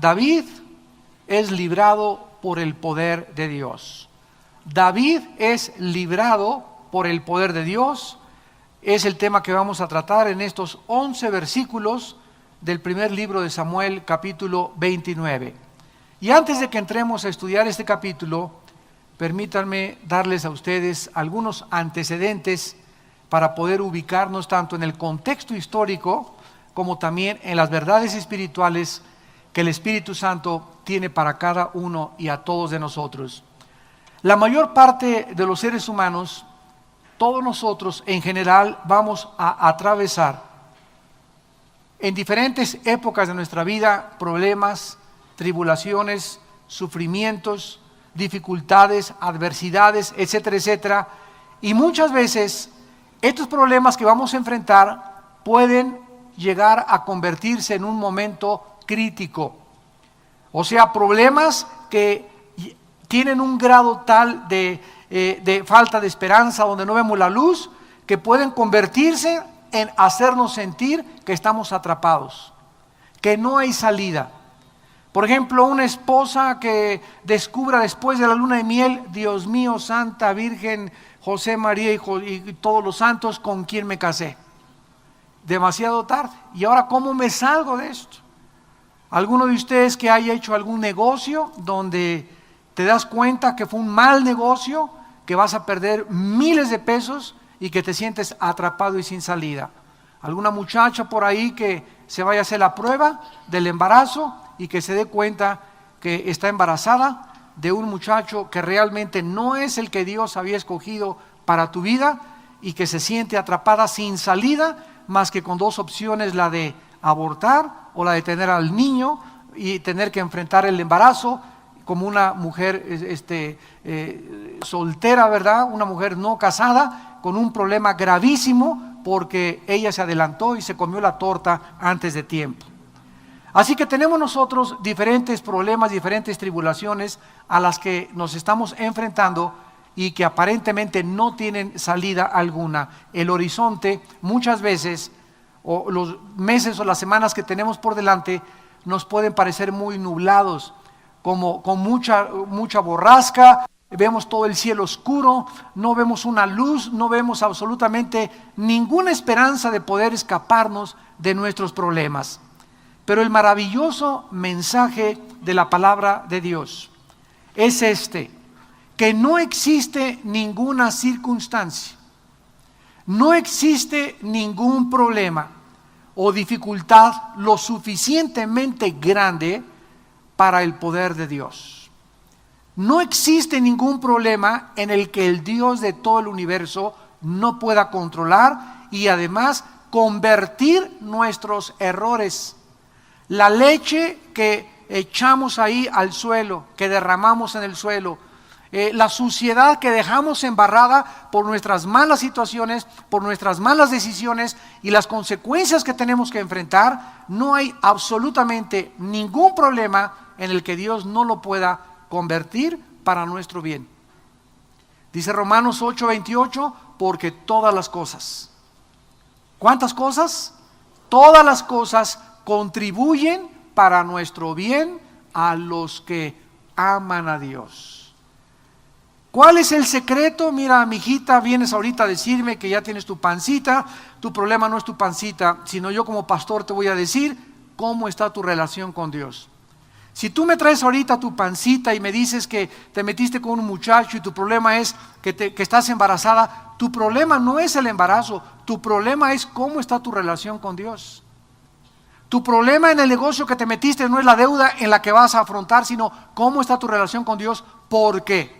David es librado por el poder de Dios. David es librado por el poder de Dios. Es el tema que vamos a tratar en estos 11 versículos del primer libro de Samuel, capítulo 29. Y antes de que entremos a estudiar este capítulo, permítanme darles a ustedes algunos antecedentes para poder ubicarnos tanto en el contexto histórico como también en las verdades espirituales que el Espíritu Santo tiene para cada uno y a todos de nosotros. La mayor parte de los seres humanos, todos nosotros en general, vamos a atravesar en diferentes épocas de nuestra vida problemas, tribulaciones, sufrimientos, dificultades, adversidades, etcétera, etcétera. Y muchas veces estos problemas que vamos a enfrentar pueden llegar a convertirse en un momento crítico. O sea, problemas que tienen un grado tal de falta de esperanza, donde no vemos la luz, que pueden convertirse en hacernos sentir que estamos atrapados, que no hay salida. Por ejemplo, una esposa que descubra después de la luna de miel: Dios mío, Santa Virgen, José, María y todos los santos, ¿con quién me casé? Demasiado tarde. ¿Y ahora cómo me salgo de esto? ¿Alguno de ustedes que haya hecho algún negocio donde te das cuenta que fue un mal negocio, que vas a perder miles de pesos y que te sientes atrapado y sin salida? ¿Alguna muchacha por ahí que se vaya a hacer la prueba del embarazo y que se dé cuenta que está embarazada de un muchacho que realmente no es el que Dios había escogido para tu vida y que se siente atrapada sin salida, más que con dos opciones: la de abortar o la de tener al niño y tener que enfrentar el embarazo como una mujer soltera, ¿verdad? Una mujer no casada, con un problema gravísimo porque ella se adelantó y se comió la torta antes de tiempo. Así que tenemos nosotros diferentes problemas, diferentes tribulaciones a las que nos estamos enfrentando y que aparentemente no tienen salida alguna. El horizonte muchas veces, o los meses o las semanas que tenemos por delante, nos pueden parecer muy nublados, como con mucha borrasca. Vemos todo el cielo oscuro, no vemos una luz, no vemos absolutamente ninguna esperanza de poder escaparnos de nuestros problemas. Pero el maravilloso mensaje de la palabra de Dios es que no existe ninguna circunstancia, no existe ningún problema o dificultad lo suficientemente grande para el poder de Dios. No existe ningún problema en el que el Dios de todo el universo no pueda controlar y además convertir nuestros errores. La leche que echamos ahí al suelo, que derramamos en el suelo, la suciedad que dejamos embarrada por nuestras malas situaciones, por nuestras malas decisiones y las consecuencias que tenemos que enfrentar, no hay absolutamente ningún problema en el que Dios no lo pueda convertir para nuestro bien. Dice Romanos 8:28, porque todas las cosas, ¿cuántas cosas? Todas las cosas contribuyen para nuestro bien a los que aman a Dios. ¿Cuál es el secreto? Mira, mijita, vienes ahorita a decirme que ya tienes tu pancita. Tu problema no es tu pancita, sino yo como pastor te voy a decir cómo está tu relación con Dios. Si tú me traes ahorita tu pancita y me dices que te metiste con un muchacho y tu problema es que estás embarazada, tu problema no es el embarazo, tu problema es cómo está tu relación con Dios. Tu problema en el negocio que te metiste no es la deuda en la que vas a afrontar, sino cómo está tu relación con Dios. ¿Por qué?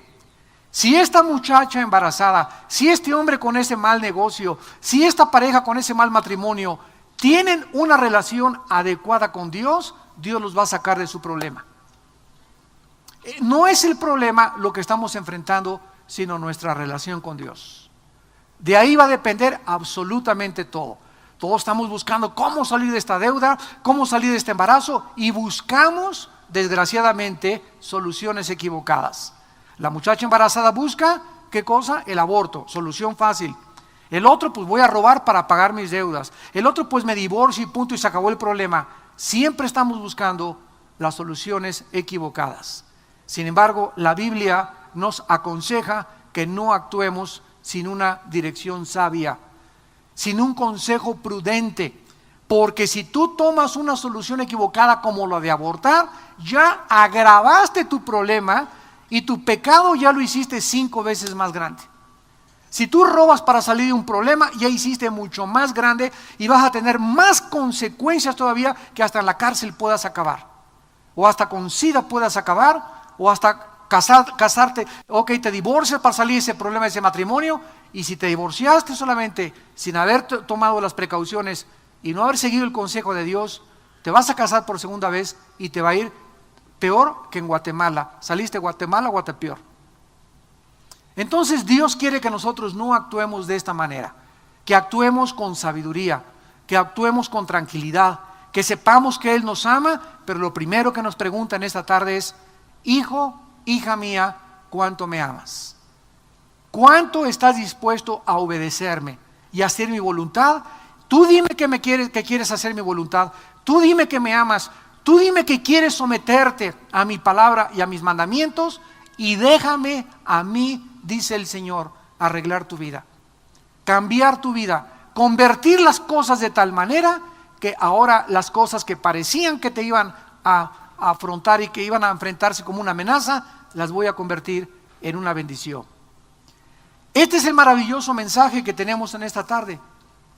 Si esta muchacha embarazada, si este hombre con ese mal negocio, si esta pareja con ese mal matrimonio, tienen una relación adecuada con Dios, Dios los va a sacar de su problema. No es el problema lo que estamos enfrentando, sino nuestra relación con Dios. De ahí va a depender absolutamente todo. Todos estamos buscando cómo salir de esta deuda, cómo salir de este embarazo, y buscamos, desgraciadamente, soluciones equivocadas. La muchacha embarazada busca, ¿qué cosa? El aborto, solución fácil. El otro, pues voy a robar para pagar mis deudas. El otro, pues me divorcio y punto, y se acabó el problema. Siempre estamos buscando las soluciones equivocadas. Sin embargo, la Biblia nos aconseja que no actuemos sin una dirección sabia, sin un consejo prudente, porque si tú tomas una solución equivocada como la de abortar, ya agravaste tu problema y tu pecado ya lo hiciste 5 veces más grande. Si tú robas para salir de un problema, ya hiciste mucho más grande y vas a tener más consecuencias todavía, que hasta en la cárcel puedas acabar, o hasta con SIDA puedas acabar, o hasta casarte. Ok, te divorcias para salir de ese problema, de ese matrimonio, y si te divorciaste solamente sin haber tomado las precauciones y no haber seguido el consejo de Dios, te vas a casar por segunda vez y te va a ir peor que en Guatemala. Saliste de Guatemala, Guatepeor. Entonces Dios quiere que nosotros no actuemos de esta manera, que actuemos con sabiduría, que actuemos con tranquilidad, que sepamos que Él nos ama, pero lo primero que nos pregunta en esta tarde es: hijo, hija mía, ¿cuánto me amas? ¿Cuánto estás dispuesto a obedecerme y a hacer mi voluntad? Tú dime que quieres hacer mi voluntad, tú dime que me amas, tú dime que quieres someterte a mi palabra y a mis mandamientos, y déjame a mí, dice el Señor, arreglar tu vida, cambiar tu vida, convertir las cosas de tal manera que ahora las cosas que parecían que te iban a afrontar y que iban a enfrentarse como una amenaza, las voy a convertir en una bendición. Este es el maravilloso mensaje que tenemos en esta tarde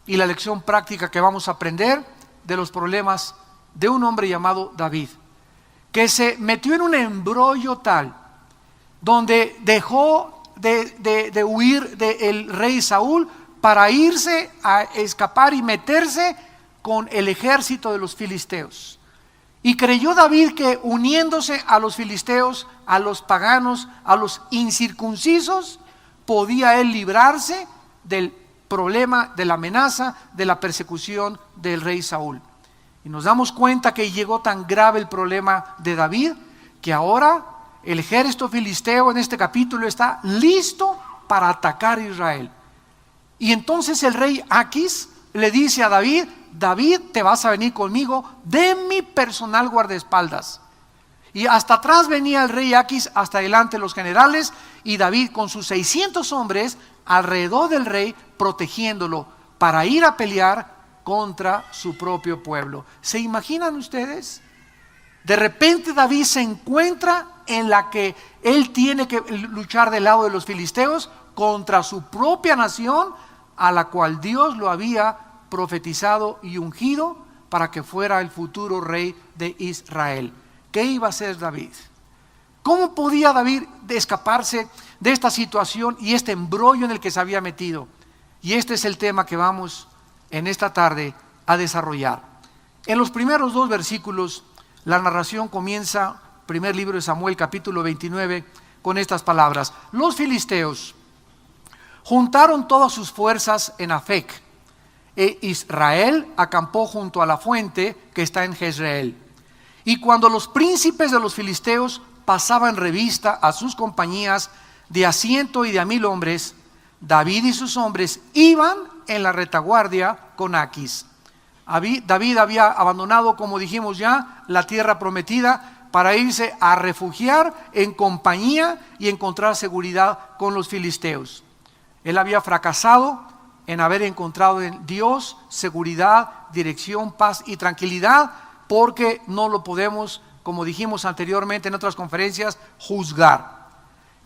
y la lección práctica que vamos a aprender de los problemas de un hombre llamado David, que se metió en un embrollo tal donde dejó de huir del rey Saúl para irse a escapar y meterse con el ejército de los filisteos. Y creyó David que uniéndose a los filisteos, a los paganos, a los incircuncisos, podía él librarse del problema, de la amenaza, de la persecución del rey Saúl. Y nos damos cuenta que llegó tan grave el problema de David, que ahora el ejército filisteo en este capítulo está listo para atacar a Israel. Y entonces el rey Aquis le dice a David: David, te vas a venir conmigo de mi personal guardaespaldas. Y hasta atrás venía el rey Aquis, hasta adelante los generales, y David con sus 600 hombres alrededor del rey, protegiéndolo para ir a pelear contra su propio pueblo. ¿Se imaginan ustedes? De repente David se encuentra en la que él tiene que luchar del lado de los filisteos contra su propia nación, a la cual Dios lo había profetizado y ungido para que fuera el futuro rey de Israel. ¿Qué iba a hacer David? ¿Cómo podía David escaparse de esta situación y este embrollo en el que se había metido? Y este es el tema que vamos en esta tarde a desarrollar. En los primeros 2 versículos, la narración comienza, primer libro de Samuel, capítulo 29, con estas palabras: los filisteos juntaron todas sus fuerzas en Afec, e Israel acampó junto a la fuente que está en Jezreel. Y cuando los príncipes de los filisteos pasaban revista a sus compañías de a 100 y de a 1000 hombres, David y sus hombres iban en la retaguardia con Aquis. David había abandonado, como dijimos ya, la tierra prometida para irse a refugiar en compañía y encontrar seguridad con los filisteos. Él había fracasado en haber encontrado en Dios seguridad, dirección, paz y tranquilidad, porque no lo podemos, como dijimos anteriormente en otras conferencias, juzgar.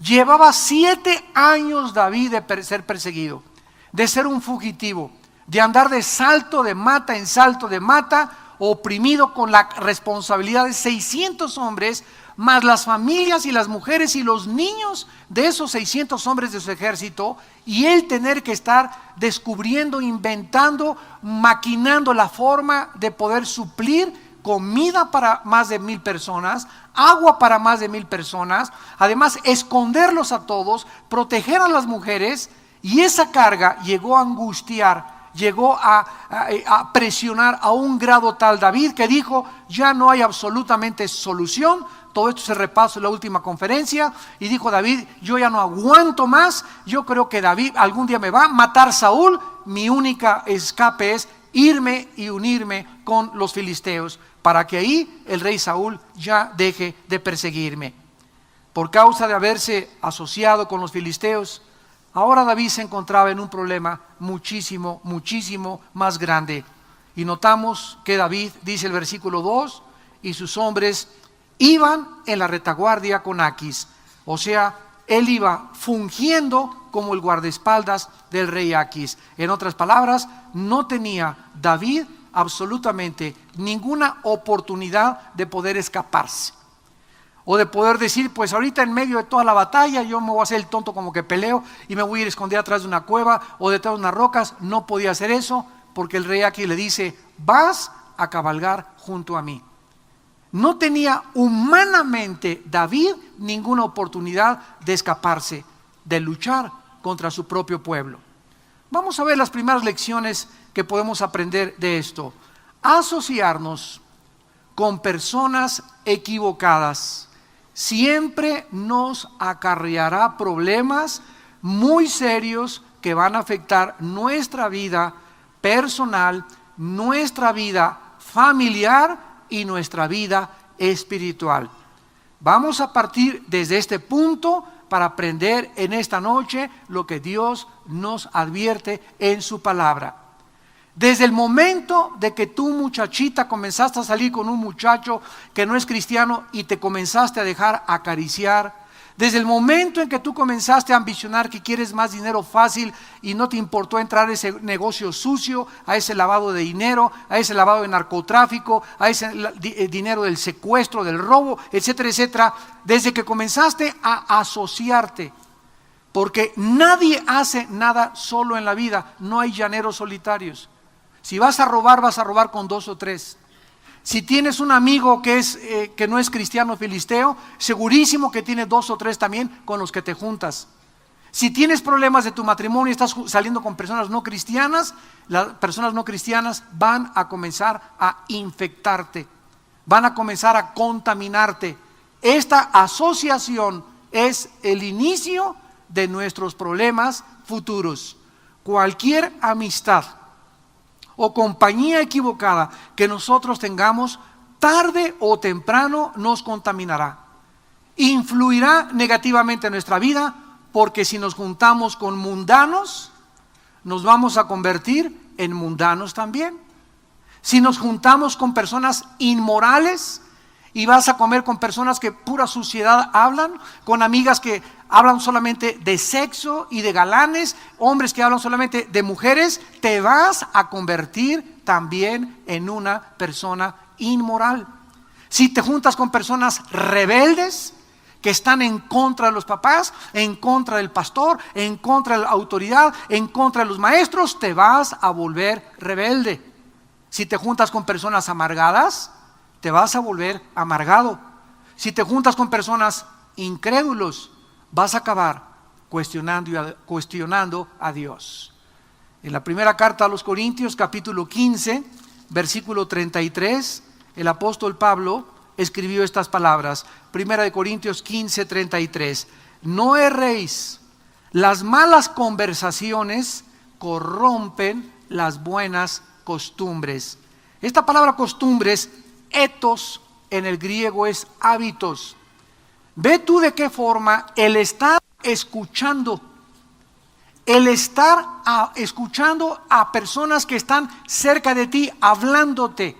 Llevaba 7 años David de ser perseguido, de ser un fugitivo, de andar de salto de mata en salto de mata, oprimido con la responsabilidad de 600 hombres, más las familias y las mujeres y los niños de esos 600 hombres de su ejército, y él tener que estar descubriendo, inventando, maquinando la forma de poder suplir comida para más de 1000 personas, agua para más de 1000 personas, además esconderlos a todos, proteger a las mujeres. Y esa carga llegó a angustiar, llegó a presionar a un grado tal David, que dijo: ya no hay absolutamente solución. Todo esto se repasó en la última conferencia, y dijo David: yo ya no aguanto más, yo creo que David algún día me va a matar Saúl, mi única escape es irme y unirme con los filisteos, para que ahí el rey Saúl ya deje de perseguirme. Por causa de haberse asociado con los filisteos, ahora David se encontraba en un problema muchísimo más grande. Y notamos que David, dice el versículo 2, y sus hombres iban en la retaguardia con Aquis. O sea, él iba fungiendo como el guardaespaldas del rey Aquis. En otras palabras, no tenía David absolutamente ninguna oportunidad de poder escaparse. O de poder decir, pues ahorita en medio de toda la batalla yo me voy a hacer el tonto como que peleo y me voy a ir a esconder atrás de una cueva o detrás de unas rocas. No podía hacer eso porque el rey Aquis le dice, vas a cabalgar junto a mí. No tenía humanamente David ninguna oportunidad de escaparse, de luchar contra su propio pueblo. Vamos a ver las primeras lecciones que podemos aprender de esto. Asociarnos con personas equivocadas siempre nos acarreará problemas muy serios que van a afectar nuestra vida personal, nuestra vida familiar y nuestra vida espiritual. Vamos a partir desde este punto para aprender en esta noche lo que Dios nos advierte en su palabra. Desde el momento de que tú, muchachita, comenzaste a salir con un muchacho que no es cristiano y te comenzaste a dejar acariciar, desde el momento en que tú comenzaste a ambicionar que quieres más dinero fácil y no te importó entrar a ese negocio sucio, a ese lavado de dinero, a ese lavado de narcotráfico, a ese dinero del secuestro, del robo, etcétera, etcétera, desde que comenzaste a asociarte, porque nadie hace nada solo en la vida, no hay llaneros solitarios. Si vas a robar con 2 o 3. Si tienes un amigo que no es cristiano filisteo, segurísimo que tiene 2 o 3 también con los que te juntas. Si tienes problemas de tu matrimonio y estás saliendo con personas no cristianas, las personas no cristianas van a comenzar a infectarte, van a comenzar a contaminarte. Esta asociación es el inicio de nuestros problemas futuros. Cualquier amistad o compañía equivocada que nosotros tengamos, tarde o temprano nos contaminará. Influirá negativamente en nuestra vida, porque si nos juntamos con mundanos, nos vamos a convertir en mundanos también. Si nos juntamos con personas inmorales y vas a comer con personas que pura suciedad hablan, con amigas que hablan solamente de sexo y de galanes, hombres que hablan solamente de mujeres, te vas a convertir también en una persona inmoral. Si te juntas con personas rebeldes, que están en contra de los papás, en contra del pastor, en contra de la autoridad, en contra de los maestros, te vas a volver rebelde. Si te juntas con personas amargadas, te vas a volver amargado. Si te juntas con personas incrédulos, vas a acabar cuestionando a Dios. En la primera carta a los Corintios, capítulo 15, versículo 33, el apóstol Pablo escribió estas palabras. Primera de Corintios 15, 33. No erréis, las malas conversaciones corrompen las buenas costumbres. Esta palabra costumbres, etos, en el griego es hábitos. Ve tú de qué forma el estar escuchando, escuchando a personas que están cerca de ti, hablándote.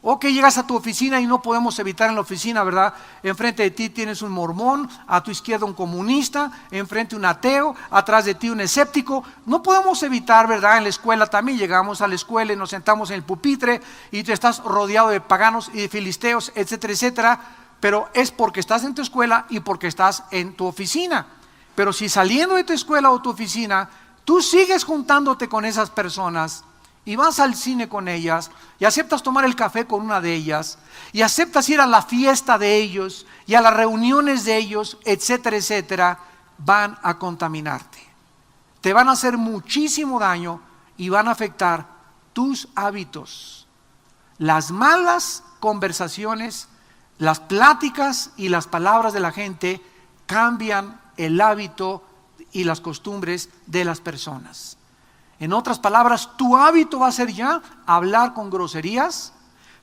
O que llegas a tu oficina y no podemos evitar en la oficina, ¿verdad? Enfrente de ti tienes un mormón, a tu izquierda un comunista, enfrente un ateo, atrás de ti un escéptico. No podemos evitar, ¿verdad? En la escuela también llegamos a la escuela y nos sentamos en el pupitre y tú estás rodeado de paganos y de filisteos, etcétera, etcétera. Pero es porque estás en tu escuela y porque estás en tu oficina. Pero si saliendo de tu escuela o tu oficina, tú sigues juntándote con esas personas y vas al cine con ellas, y aceptas tomar el café con una de ellas, y aceptas ir a la fiesta de ellos, y a las reuniones de ellos, etcétera, etcétera, van a contaminarte. Te van a hacer muchísimo daño y van a afectar tus hábitos. Las malas conversaciones, las pláticas y las palabras de la gente cambian el hábito y las costumbres de las personas. En otras palabras, tu hábito va a ser ya hablar con groserías.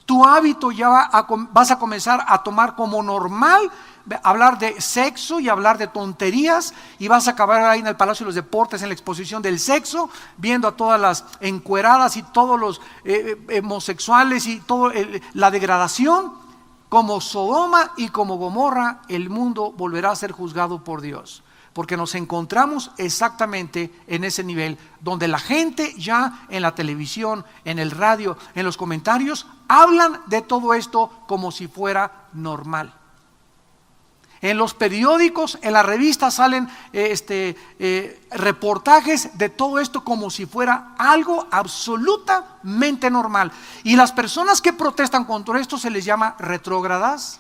Tu hábito ya vas a comenzar a tomar como normal hablar de sexo y hablar de tonterías, y vas a acabar ahí en el Palacio de los Deportes en la exposición del sexo, viendo a todas las encueradas y todos los homosexuales y toda la degradación. Como Sodoma y como Gomorra, el mundo volverá a ser juzgado por Dios, porque nos encontramos exactamente en ese nivel donde la gente ya en la televisión, en el radio, en los comentarios hablan de todo esto como si fuera normal. En los periódicos, en las revistas salen reportajes de todo esto como si fuera algo absolutamente normal. Y las personas que protestan contra esto se les llama retrógradas,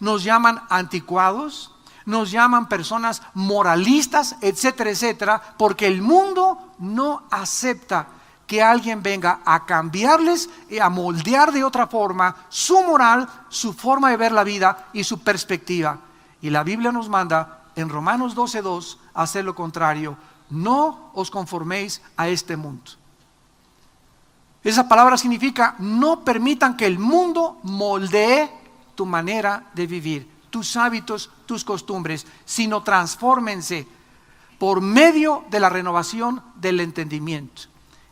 nos llaman anticuados, nos llaman personas moralistas, etcétera, etcétera, porque el mundo no acepta que alguien venga a cambiarles y a moldear de otra forma su moral, su forma de ver la vida y su perspectiva. Y la Biblia nos manda en Romanos 12:2 a hacer lo contrario. No os conforméis a este mundo. Esa palabra significa: no permitan que el mundo moldee tu manera de vivir, tus hábitos, tus costumbres, sino transfórmense por medio de la renovación del entendimiento.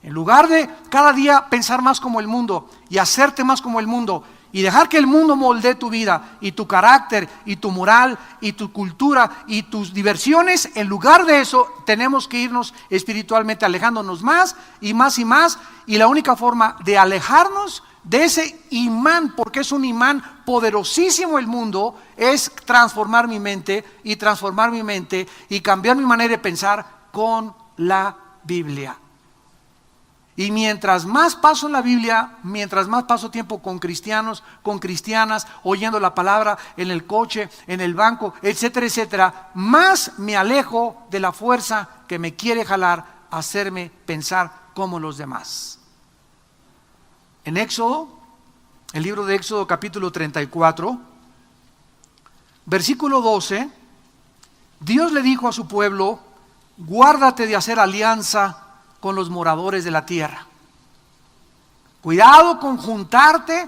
En lugar de cada día pensar más como el mundo y hacerte más como el mundo, y dejar que el mundo moldee tu vida y tu carácter y tu moral y tu cultura y tus diversiones, en lugar de eso tenemos que irnos espiritualmente alejándonos más y más y más. Y la única forma de alejarnos de ese imán, porque es un imán poderosísimo el mundo, es transformar mi mente y cambiar mi manera de pensar con la Biblia. Y mientras más paso en la Biblia, mientras más paso tiempo con cristianos, con cristianas, oyendo la palabra en el coche, en el banco, etcétera, etcétera, más me alejo de la fuerza que me quiere jalar a hacerme pensar como los demás. En Éxodo, el libro de Éxodo capítulo 34, versículo 12, Dios le dijo a su pueblo: guárdate de hacer alianza con los moradores de la tierra. Cuidado con juntarte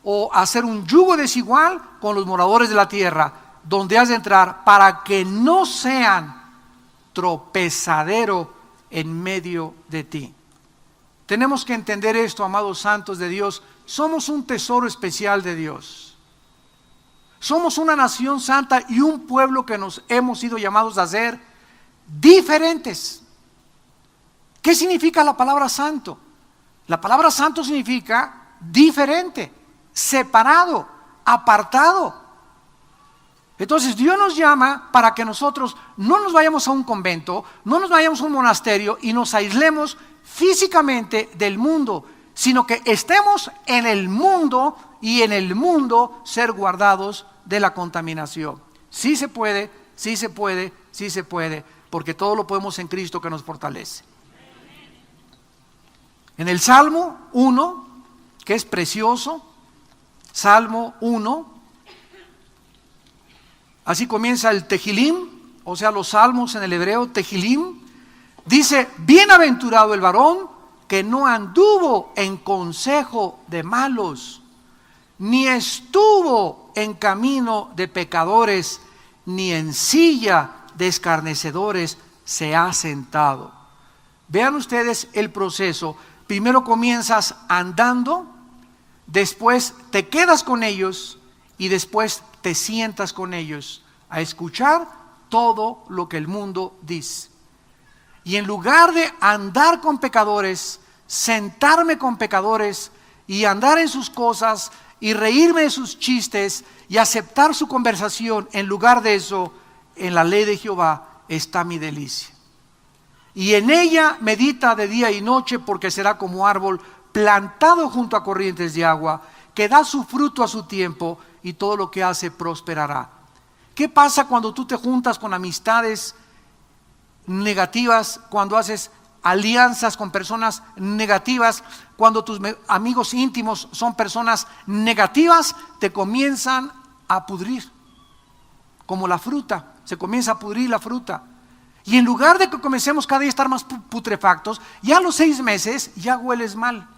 o hacer un yugo desigual con los moradores de la tierra, donde has de entrar, para que no sean tropezadero en medio de ti. Tenemos que entender esto, amados santos de Dios. Somos un tesoro especial de Dios. Somos una nación santa y un pueblo que nos hemos sido llamados a ser diferentes. ¿Qué significa la palabra santo? La palabra santo significa diferente, separado, apartado. Entonces Dios nos llama para que nosotros no nos vayamos a un convento, no nos vayamos a un monasterio y nos aislemos físicamente del mundo, sino que estemos en el mundo y en el mundo ser guardados de la contaminación. Sí se puede, sí se puede, sí se puede, porque todo lo podemos en Cristo que nos fortalece. En el Salmo 1, que es precioso, Salmo 1, así comienza el Tehilim, o sea, los salmos en el hebreo, Tehilim, dice: bienaventurado el varón que no anduvo en consejo de malos, ni estuvo en camino de pecadores, ni en silla de escarnecedores se ha sentado. Vean ustedes el proceso. Primero comienzas andando, después te quedas con ellos y después te sientas con ellos a escuchar todo lo que el mundo dice. Y en lugar de andar con pecadores, sentarme con pecadores y andar en sus cosas y reírme de sus chistes y aceptar su conversación, en lugar de eso, en la ley de Jehová está mi delicia. Y en ella medita de día y noche, porque será como árbol plantado junto a corrientes de agua, que da su fruto a su tiempo, y todo lo que hace prosperará. ¿Qué pasa cuando tú te juntas con amistades negativas, cuando haces alianzas con personas negativas, cuando tus amigos íntimos son personas negativas? Te comienzan a pudrir, como la fruta, se comienza a pudrir la fruta. Y en lugar de que comencemos cada día a estar más putrefactos, ya a los 6 meses ya hueles mal.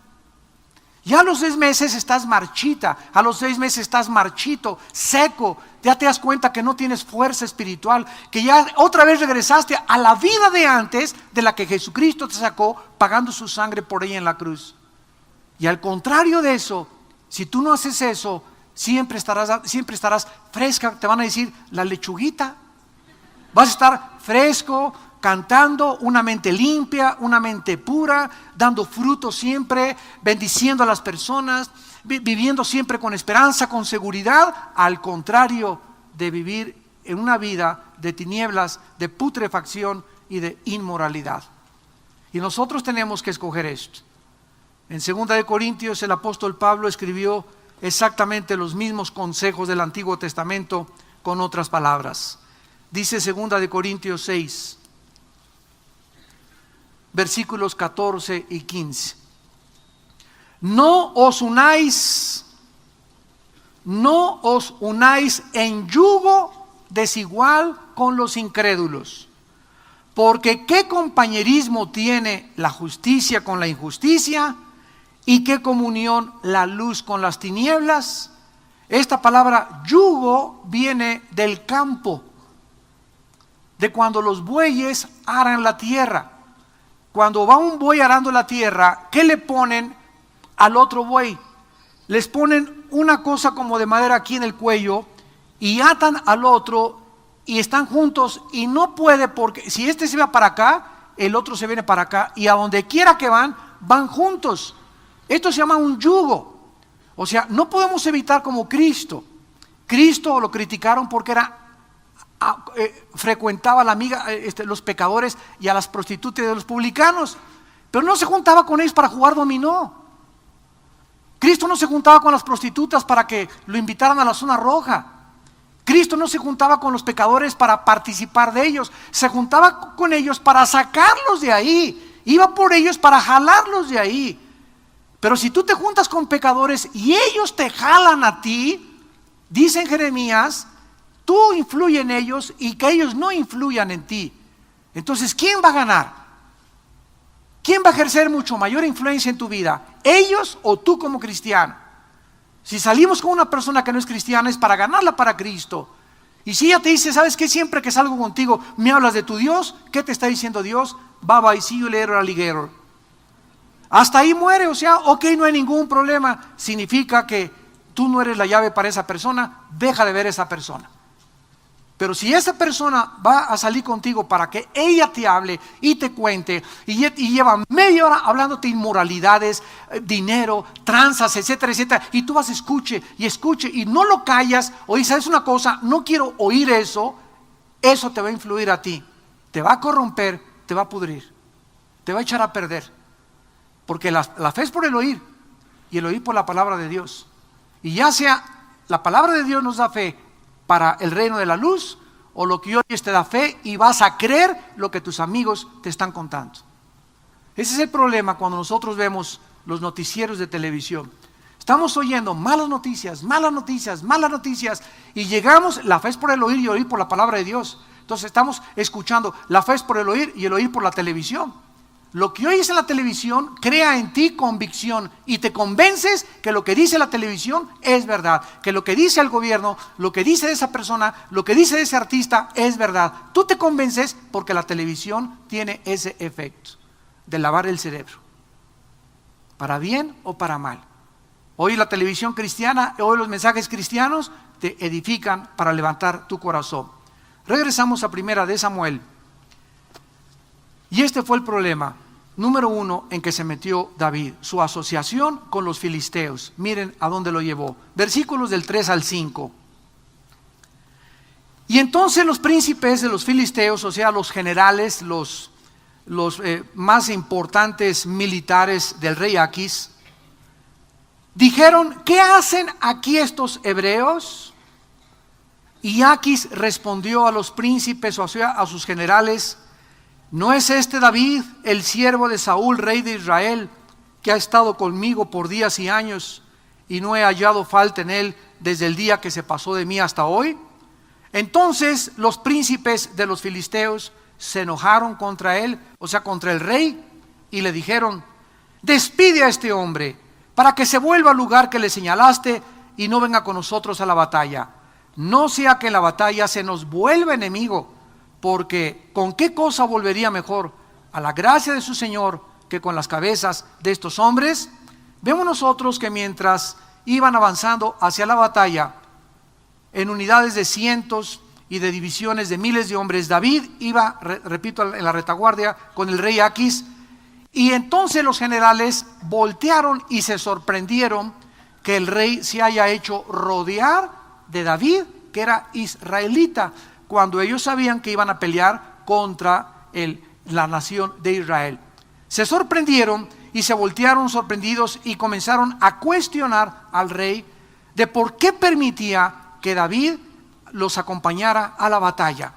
Ya a los 6 meses estás marchita, a los 6 meses estás marchito, seco, ya te das cuenta que no tienes fuerza espiritual, que ya otra vez regresaste a la vida de antes de la que Jesucristo te sacó pagando su sangre por ella en la cruz. Y al contrario de eso, si tú no haces eso, siempre estarás fresca, te van a decir la lechuguita. Vas a estar fresco, cantando, una mente limpia, una mente pura, dando fruto siempre, bendiciendo a las personas, viviendo siempre con esperanza, con seguridad, al contrario de vivir en una vida de tinieblas, de putrefacción y de inmoralidad. Y nosotros tenemos que escoger esto. En 2 Corintios el apóstol Pablo escribió exactamente los mismos consejos del Antiguo Testamento con otras palabras. Dice 2 Corintios 6, versículos 14 y 15. No os unáis en yugo desigual con los incrédulos, porque ¿qué compañerismo tiene la justicia con la injusticia? ¿Y qué comunión la luz con las tinieblas? Esta palabra yugo viene del campo, de cuando los bueyes aran la tierra. Cuando va un buey arando la tierra, ¿qué le ponen al otro buey? Les ponen una cosa como de madera aquí en el cuello y atan al otro y están juntos y no puede, porque si este se va para acá, el otro se viene para acá y a donde quiera que van juntos. Esto se llama un yugo. O sea, no podemos evitar como Cristo. Cristo lo criticaron porque frecuentaba a la amiga, los pecadores y a las prostitutas de los publicanos, pero no se juntaba con ellos para jugar dominó. Cristo no se juntaba con las prostitutas para que lo invitaran a la zona roja. Cristo no se juntaba con los pecadores para participar de ellos, se juntaba con ellos para sacarlos de ahí, iba por ellos para jalarlos de ahí. Pero si tú te juntas con pecadores y ellos te jalan a ti, dice en Jeremías, tú influye en ellos y que ellos no influyan en ti. Entonces, ¿quién va a ganar? ¿Quién va a ejercer mucho mayor influencia en tu vida? ¿Ellos o tú como cristiano? Si salimos con una persona que no es cristiana es para ganarla para Cristo. Y si ella te dice, ¿sabes qué? Siempre que salgo contigo me hablas de tu Dios, ¿qué te está diciendo Dios? Bye bye, see you later, alligator. Hasta ahí muere, o sea, ok, no hay ningún problema. Significa que tú no eres la llave para esa persona, deja de ver a esa persona. Pero si esa persona va a salir contigo para que ella te hable y te cuente y lleva media hora hablándote inmoralidades, dinero, tranzas, etcétera, etcétera, y tú vas escuche y no lo callas, oye, ¿sabes una cosa? No quiero oír eso, eso te va a influir a ti, te va a corromper, te va a pudrir, te va a echar a perder, porque la fe es por el oír y el oír por la palabra de Dios. Y ya sea la palabra de Dios nos da fe para el reino de la luz, o lo que oyes te da fe y vas a creer lo que tus amigos te están contando. Ese es el problema cuando nosotros vemos los noticieros de televisión. Estamos oyendo malas noticias, malas noticias, malas noticias, y llegamos, la fe es por el oír y el oír por la palabra de Dios. Entonces estamos escuchando, la fe es por el oír y el oír por la televisión. Lo que oyes en la televisión crea en ti convicción y te convences que lo que dice la televisión es verdad, que lo que dice el gobierno, lo que dice esa persona, lo que dice ese artista es verdad. Tú te convences porque la televisión tiene ese efecto de lavar el cerebro, para bien o para mal. Hoy la televisión cristiana, hoy los mensajes cristianos te edifican para levantar tu corazón. Regresamos a 1 de Samuel. Y este fue el problema número 1 en que se metió David, su asociación con los filisteos. Miren a dónde lo llevó. Versículos del 3 al 5. Y entonces los príncipes de los filisteos, o sea, los generales, los más importantes militares del rey Aquis, dijeron, ¿qué hacen aquí estos hebreos? Y Aquis respondió a los príncipes, o sea, a sus generales, ¿no es este David, el siervo de Saúl, rey de Israel, que ha estado conmigo por días y años, y no he hallado falta en él desde el día que se pasó de mí hasta hoy? Entonces los príncipes de los filisteos se enojaron contra él, o sea, contra el rey, y le dijeron: despide a este hombre para que se vuelva al lugar que le señalaste y no venga con nosotros a la batalla. No sea que en la batalla se nos vuelva enemigo, porque ¿con qué cosa volvería mejor a la gracia de su Señor que con las cabezas de estos hombres? Vemos nosotros que mientras iban avanzando hacia la batalla, en unidades de cientos y de divisiones de miles de hombres, David iba, repito, en la retaguardia con el rey Aquis, y entonces los generales voltearon y se sorprendieron que el rey se haya hecho rodear de David, que era israelita, cuando ellos sabían que iban a pelear contra la nación de Israel. Se sorprendieron y se voltearon sorprendidos y comenzaron a cuestionar al rey de por qué permitía que David los acompañara a la batalla.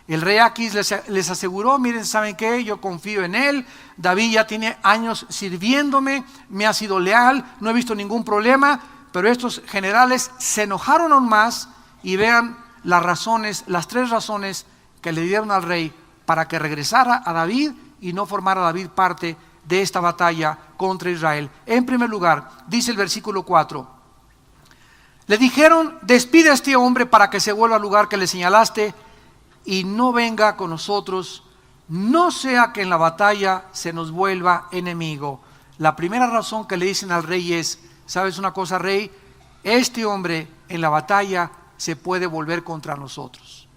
El rey Aquis les aseguró: miren, ¿saben qué? Yo confío en él, David ya tiene años sirviéndome, me ha sido leal, no he visto ningún problema. Pero estos generales se enojaron aún más, y vean las razones, las 3 razones que le dieron al rey para que regresara a David y no formara David parte de esta batalla contra Israel. En primer lugar, dice el versículo 4, le dijeron: despide a este hombre para que se vuelva al lugar que le señalaste y no venga con nosotros, no sea que en la batalla se nos vuelva enemigo. La primera razón que le dicen al rey es: ¿sabes una cosa, rey? Este hombre en la batalla se puede volver contra nosotros.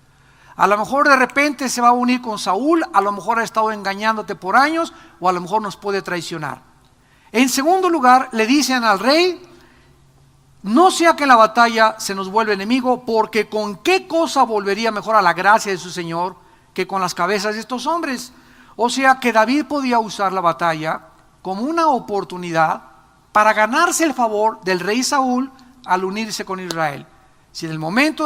A lo mejor de repente se va a unir con Saúl, a lo mejor ha estado engañándote por años, o a lo mejor nos puede traicionar. En segundo lugar, le dicen al rey: no sea que en la batalla se nos vuelva enemigo, porque ¿con qué cosa volvería mejor a la gracia de su Señor que con las cabezas de estos hombres? O sea que David podía usar la batalla como una oportunidad para ganarse el favor del rey Saúl al unirse con Israel. Si en el momento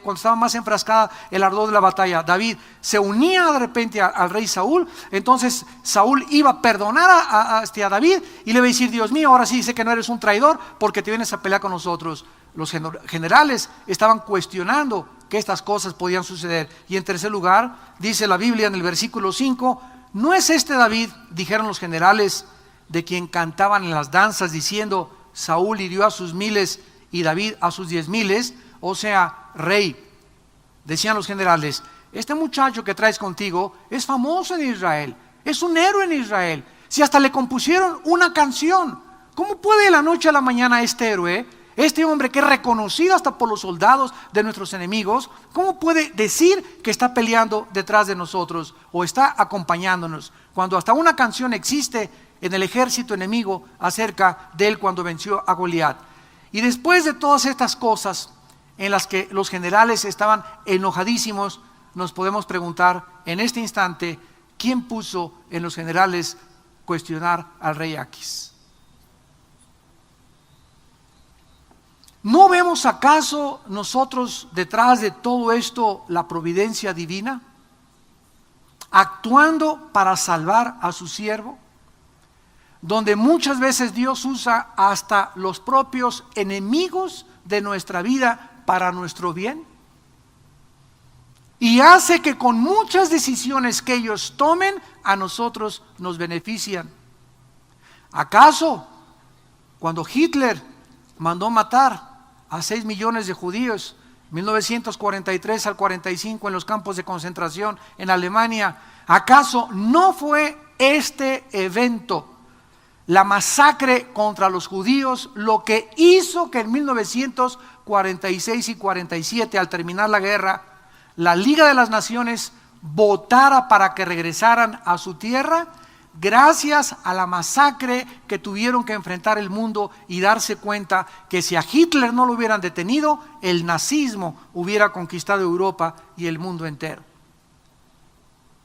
cuando estaba más enfrascada el ardor de la batalla, David se unía de repente al rey Saúl, entonces Saúl iba a perdonar a David y le iba a decir: Dios mío, ahora sí sé que no eres un traidor porque te vienes a pelear con nosotros. Los generales estaban cuestionando que estas cosas podían suceder. Y en tercer lugar, dice la Biblia en el versículo 5, ¿no es este David, dijeron los generales, de quien cantaban en las danzas diciendo: Saúl hirió a sus 1000 y David a sus 10,000? O sea, rey, decían los generales, este muchacho que traes contigo es famoso en Israel, es un héroe en Israel. Si hasta le compusieron una canción, ¿cómo puede de la noche a la mañana este héroe, este hombre que es reconocido hasta por los soldados de nuestros enemigos, cómo puede decir que está peleando detrás de nosotros o está acompañándonos, cuando hasta una canción existe en el ejército enemigo acerca de él cuando venció a Goliat? Y después de todas estas cosas en las que los generales estaban enojadísimos, nos podemos preguntar en este instante: ¿quién puso en los generales cuestionar al rey Aquis? ¿No vemos acaso nosotros detrás de todo esto la providencia divina, actuando para salvar a su siervo? Donde muchas veces Dios usa hasta los propios enemigos de nuestra vida para nuestro bien, y hace que con muchas decisiones que ellos tomen a nosotros nos benefician. ¿Acaso cuando Hitler mandó matar a 6 millones de judíos, 1943 al 45, en los campos de concentración en Alemania, acaso no fue este evento, la masacre contra los judíos, lo que hizo que en 1946 y 47, al terminar la guerra, la Liga de las Naciones votara para que regresaran a su tierra? Gracias a la masacre que tuvieron que enfrentar el mundo y darse cuenta que si a Hitler no lo hubieran detenido, el nazismo hubiera conquistado Europa y el mundo entero.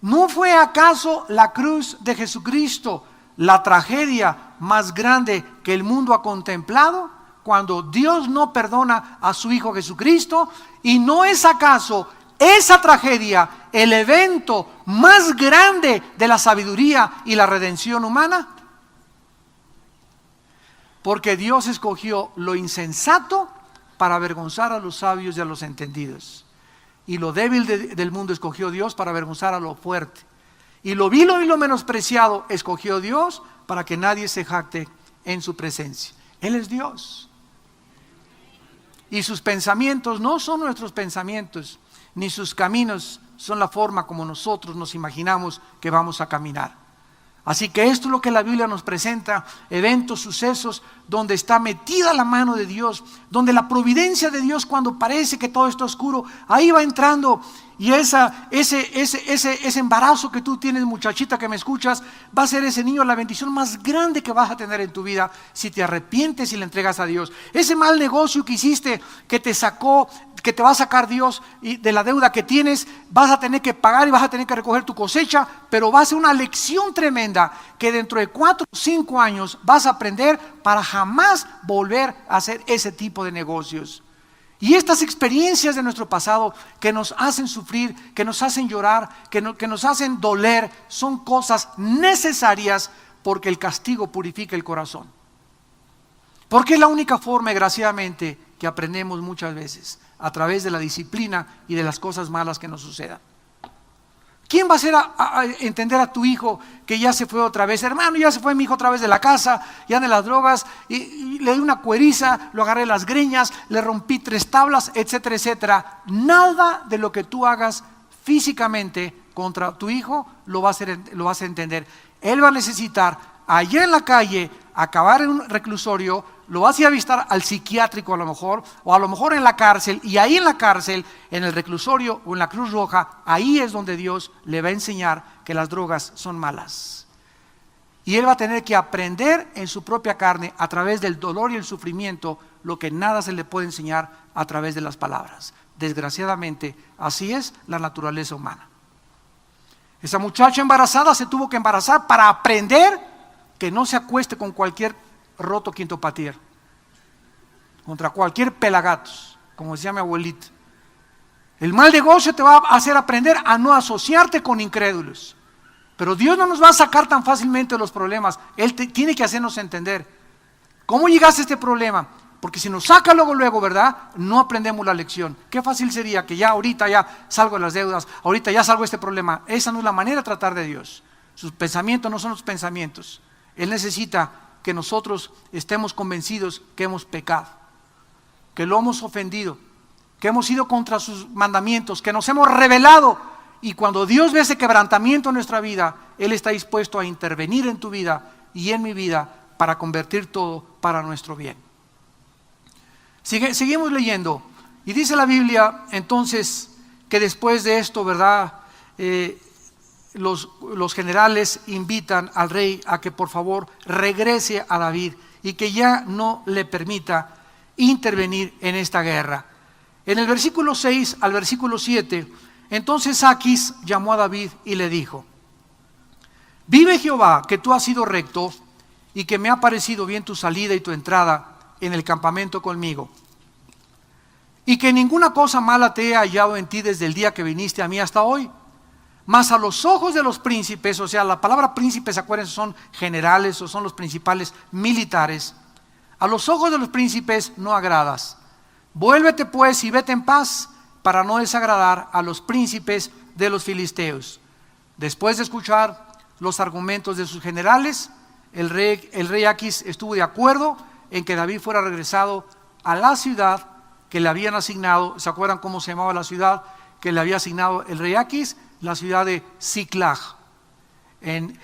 ¿No fue acaso la cruz de Jesucristo la tragedia más grande que el mundo ha contemplado, cuando Dios no perdona a su Hijo Jesucristo? ¿Y no es acaso esa tragedia el evento más grande de la sabiduría y la redención humana? Porque Dios escogió lo insensato para avergonzar a los sabios y a los entendidos. y lo débil del mundo escogió Dios para avergonzar a lo fuerte. Y lo vil y lo menospreciado escogió Dios para que nadie se jacte en su presencia. Él es Dios. Y sus pensamientos no son nuestros pensamientos, ni sus caminos son la forma como nosotros nos imaginamos que vamos a caminar. Así que esto es lo que la Biblia nos presenta, eventos, sucesos, donde está metida la mano de Dios, donde la providencia de Dios, cuando parece que todo está oscuro, ahí va entrando. Y ese embarazo que tú tienes, muchachita que me escuchas, va a ser ese niño la bendición más grande que vas a tener en tu vida si te arrepientes y le entregas a Dios. Ese mal negocio que hiciste, que te sacó, que te va a sacar Dios y de la deuda que tienes, vas a tener que pagar y vas a tener que recoger tu cosecha, pero va a ser una lección tremenda que dentro de 4 o 5 años vas a aprender para jamás volver a hacer ese tipo de negocios. Y estas experiencias de nuestro pasado que nos hacen sufrir, que nos hacen llorar, que nos hacen doler, son cosas necesarias porque el castigo purifica el corazón. Porque es la única forma, desgraciadamente, que aprendemos muchas veces, a través de la disciplina y de las cosas malas que nos sucedan. ¿Quién va a hacer a entender a tu hijo que ya se fue otra vez? Hermano, ya se fue mi hijo otra vez de la casa, ya de las drogas, y le di una cueriza, lo agarré las greñas, le rompí 3 tablas, etcétera, etcétera. Nada de lo que tú hagas físicamente contra tu hijo lo vas a entender. Él va a necesitar allá en la calle acabar en un reclusorio, lo vas a ir a visitar al psiquiátrico a lo mejor, o a lo mejor en la cárcel, y ahí en la cárcel, en el reclusorio o en la Cruz Roja, ahí es donde Dios le va a enseñar que las drogas son malas. Y él va a tener que aprender en su propia carne, a través del dolor y el sufrimiento, lo que nada se le puede enseñar a través de las palabras. Desgraciadamente, así es la naturaleza humana. Esa muchacha embarazada se tuvo que embarazar para aprender que no se acueste con cualquier roto quinto patier, contra cualquier pelagatos, como decía mi abuelita. El mal negocio te va a hacer aprender a no asociarte con incrédulos. Pero Dios no nos va a sacar tan fácilmente de los problemas. Él tiene que hacernos entender cómo llegaste a este problema. Porque si nos saca luego, ¿verdad? No aprendemos la lección. Qué fácil sería que ya ahorita ya salgo de las deudas, ahorita ya salgo de este problema. Esa no es la manera de tratar de Dios. Sus pensamientos no son los pensamientos. Él necesita que nosotros estemos convencidos que hemos pecado, que lo hemos ofendido, que hemos ido contra sus mandamientos, que nos hemos rebelado. Y cuando Dios ve ese quebrantamiento en nuestra vida, Él está dispuesto a intervenir en tu vida y en mi vida para convertir todo para nuestro bien. Seguimos leyendo. Y dice la Biblia entonces que después de esto, ¿verdad? Los generales invitan al rey a que por favor regrese a David y que ya no le permita intervenir en esta guerra. En el versículo 6 al versículo 7, entonces Aquis llamó a David y le dijo: vive Jehová, que tú has sido recto y que me ha parecido bien tu salida y tu entrada en el campamento conmigo, y que ninguna cosa mala te he hallado en ti desde el día que viniste a mí hasta hoy. Mas a los ojos de los príncipes, o sea, la palabra príncipes, acuérdense, son generales o son los principales militares. A los ojos de los príncipes no agradas. Vuélvete pues y vete en paz, para no desagradar a los príncipes de los filisteos. Después de escuchar los argumentos de sus generales, el rey Aquis estuvo de acuerdo en que David fuera regresado a la ciudad que le habían asignado. ¿Se acuerdan cómo se llamaba la ciudad que le había asignado el rey Aquis? La ciudad de Siclag. En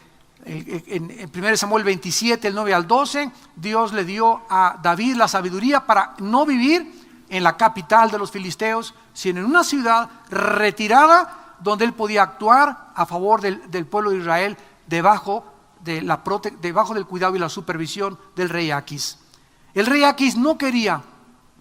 1 Samuel 27, el 9 al 12, Dios le dio a David la sabiduría para no vivir en la capital de los filisteos, sino en una ciudad retirada donde él podía actuar a favor del pueblo de Israel debajo del cuidado y la supervisión del rey Aquis. El rey Aquis no quería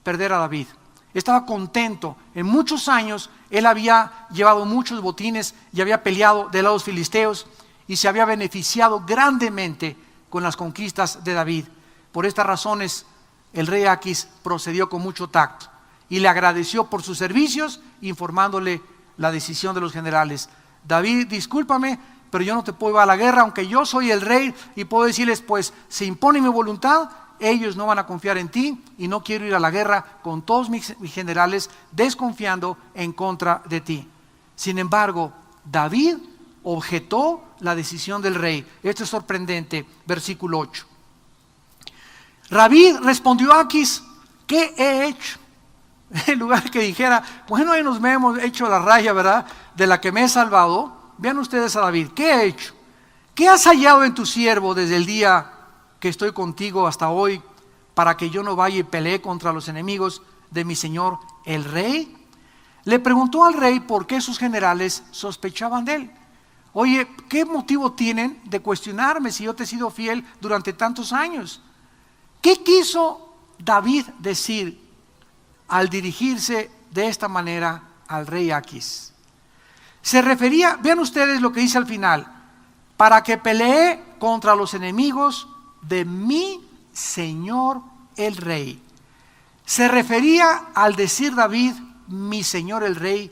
perder a David. Estaba contento. En muchos años él había llevado muchos botines y había peleado de los filisteos y se había beneficiado grandemente con las conquistas de David. Por estas razones el rey Aquis procedió con mucho tacto y le agradeció por sus servicios, informándole la decisión de los generales. David, discúlpame, pero yo no te puedo ir a la guerra, aunque yo soy el rey y puedo decirles, pues se impone mi voluntad. ellos no van a confiar en ti y no quiero ir a la guerra con todos mis generales desconfiando en contra de ti. Sin embargo, David objetó la decisión del rey. Esto es sorprendente, versículo 8. David respondió a Aquis: ¿qué he hecho? En lugar que dijera, bueno, ahí nos hemos hecho la raya, ¿verdad?, de la que me he salvado. Vean ustedes a David: ¿qué he hecho? ¿Qué has hallado en tu siervo desde el día que estoy contigo hasta hoy, para que yo no vaya y pelee contra los enemigos de mi señor el rey? Le preguntó al rey por qué sus generales sospechaban de él. Oye, ¿qué motivo tienen de cuestionarme si yo te he sido fiel durante tantos años? ¿Qué quiso David decir al dirigirse de esta manera al rey Aquis? Se refería, vean ustedes lo que dice al final: para que pelee contra los enemigos de mi señor el rey. ¿Se refería al decir David mi señor el rey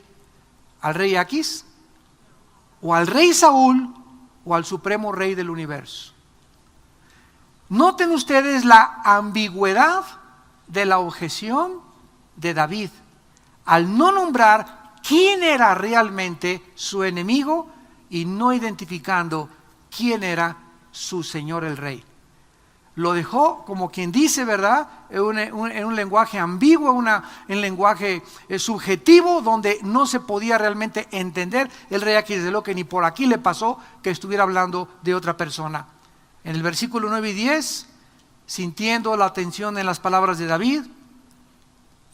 al rey Aquis, o al rey Saúl, o al supremo rey del universo? Noten ustedes la ambigüedad de la objeción de David al no nombrar quién era realmente su enemigo y no identificando quién era su señor el rey. Lo dejó como quien dice, ¿verdad?, en un lenguaje ambiguo, en lenguaje subjetivo, donde no se podía realmente entender el rey Aquis. Desde lo que ni por aquí le pasó que estuviera hablando de otra persona. En el versículo 9 y 10, sintiendo la tensión en las palabras de David,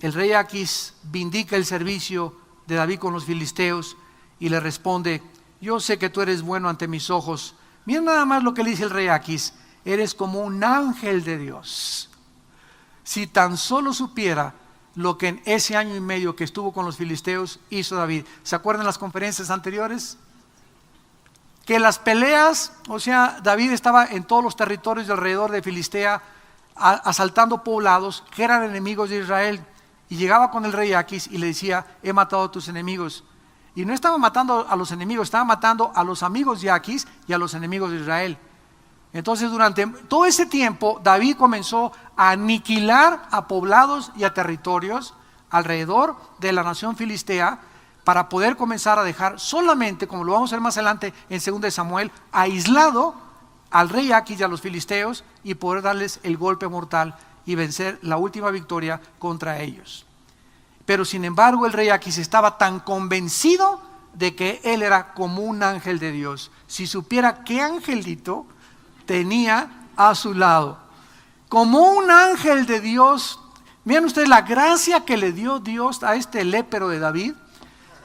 el rey Aquis vindica el servicio de David con los filisteos y le responde: yo sé que tú eres bueno ante mis ojos. Miren nada más lo que le dice el rey Aquis: eres como un ángel de Dios. Si tan solo supiera lo que en ese año y medio que estuvo con los filisteos hizo David. ¿Se acuerdan las conferencias anteriores? Que las peleas, o sea, David estaba en todos los territorios de alrededor de Filistea, asaltando poblados que eran enemigos de Israel, y llegaba con el rey Aquis y le decía: he matado a tus enemigos. Y no estaba matando a los enemigos, estaba matando a los amigos de Aquis y a los enemigos de Israel. Entonces, durante todo ese tiempo, David comenzó a aniquilar a poblados y a territorios alrededor de la nación filistea, para poder comenzar a dejar solamente, como lo vamos a ver más adelante en 2 Samuel, aislado al rey Aquis y a los filisteos, y poder darles el golpe mortal y vencer la última victoria contra ellos. Pero sin embargo, el rey Aquis estaba tan convencido de que él era como un ángel de Dios. Si supiera qué angelito tenía a su lado, como un ángel de Dios. Miren ustedes la gracia que le dio Dios a este lépero de David,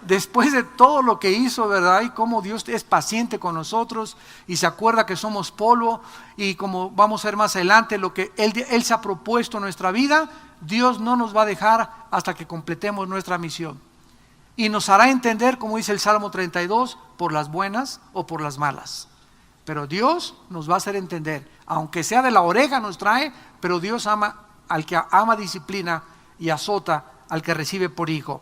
después de todo lo que hizo, ¿verdad? Y cómo Dios es paciente con nosotros y se acuerda que somos polvo, y como vamos a ver más adelante lo que Él se ha propuesto en nuestra vida, Dios no nos va a dejar hasta que completemos nuestra misión. Y nos hará entender, como dice el Salmo 32, por las buenas o por las malas. Pero Dios nos va a hacer entender, aunque sea de la oreja nos trae, pero Dios ama al que ama, disciplina y azota al que recibe por hijo.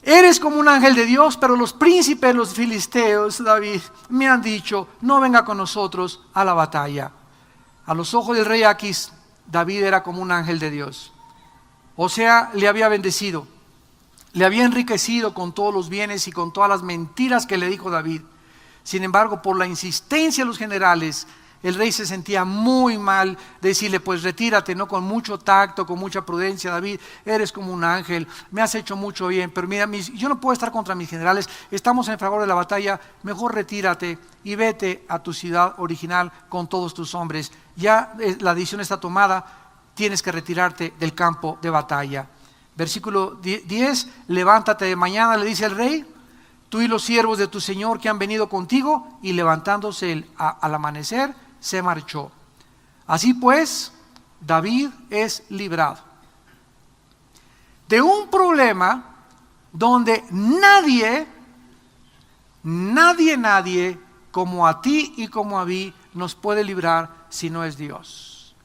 Eres como un ángel de Dios, pero los príncipes de los filisteos, David, me han dicho: no venga con nosotros a la batalla. A los ojos del rey Aquis, David era como un ángel de Dios. O sea, le había bendecido, le había enriquecido con todos los bienes y con todas las mentiras que le dijo David. Sin embargo, por la insistencia de los generales, el rey se sentía muy mal de decirle: pues retírate, ¿no? Con mucho tacto, con mucha prudencia: David, eres como un ángel, me has hecho mucho bien, pero mira, yo no puedo estar contra mis generales, estamos en fragor de la batalla, mejor retírate y vete a tu ciudad original con todos tus hombres. Ya la decisión está tomada, tienes que retirarte del campo de batalla. Versículo 10, levántate de mañana, le dice el rey, tú y los siervos de tu señor que han venido contigo, y levantándose al amanecer, se marchó. Así pues, David es librado de un problema donde nadie como a ti y como a mí nos puede librar si no es Dios.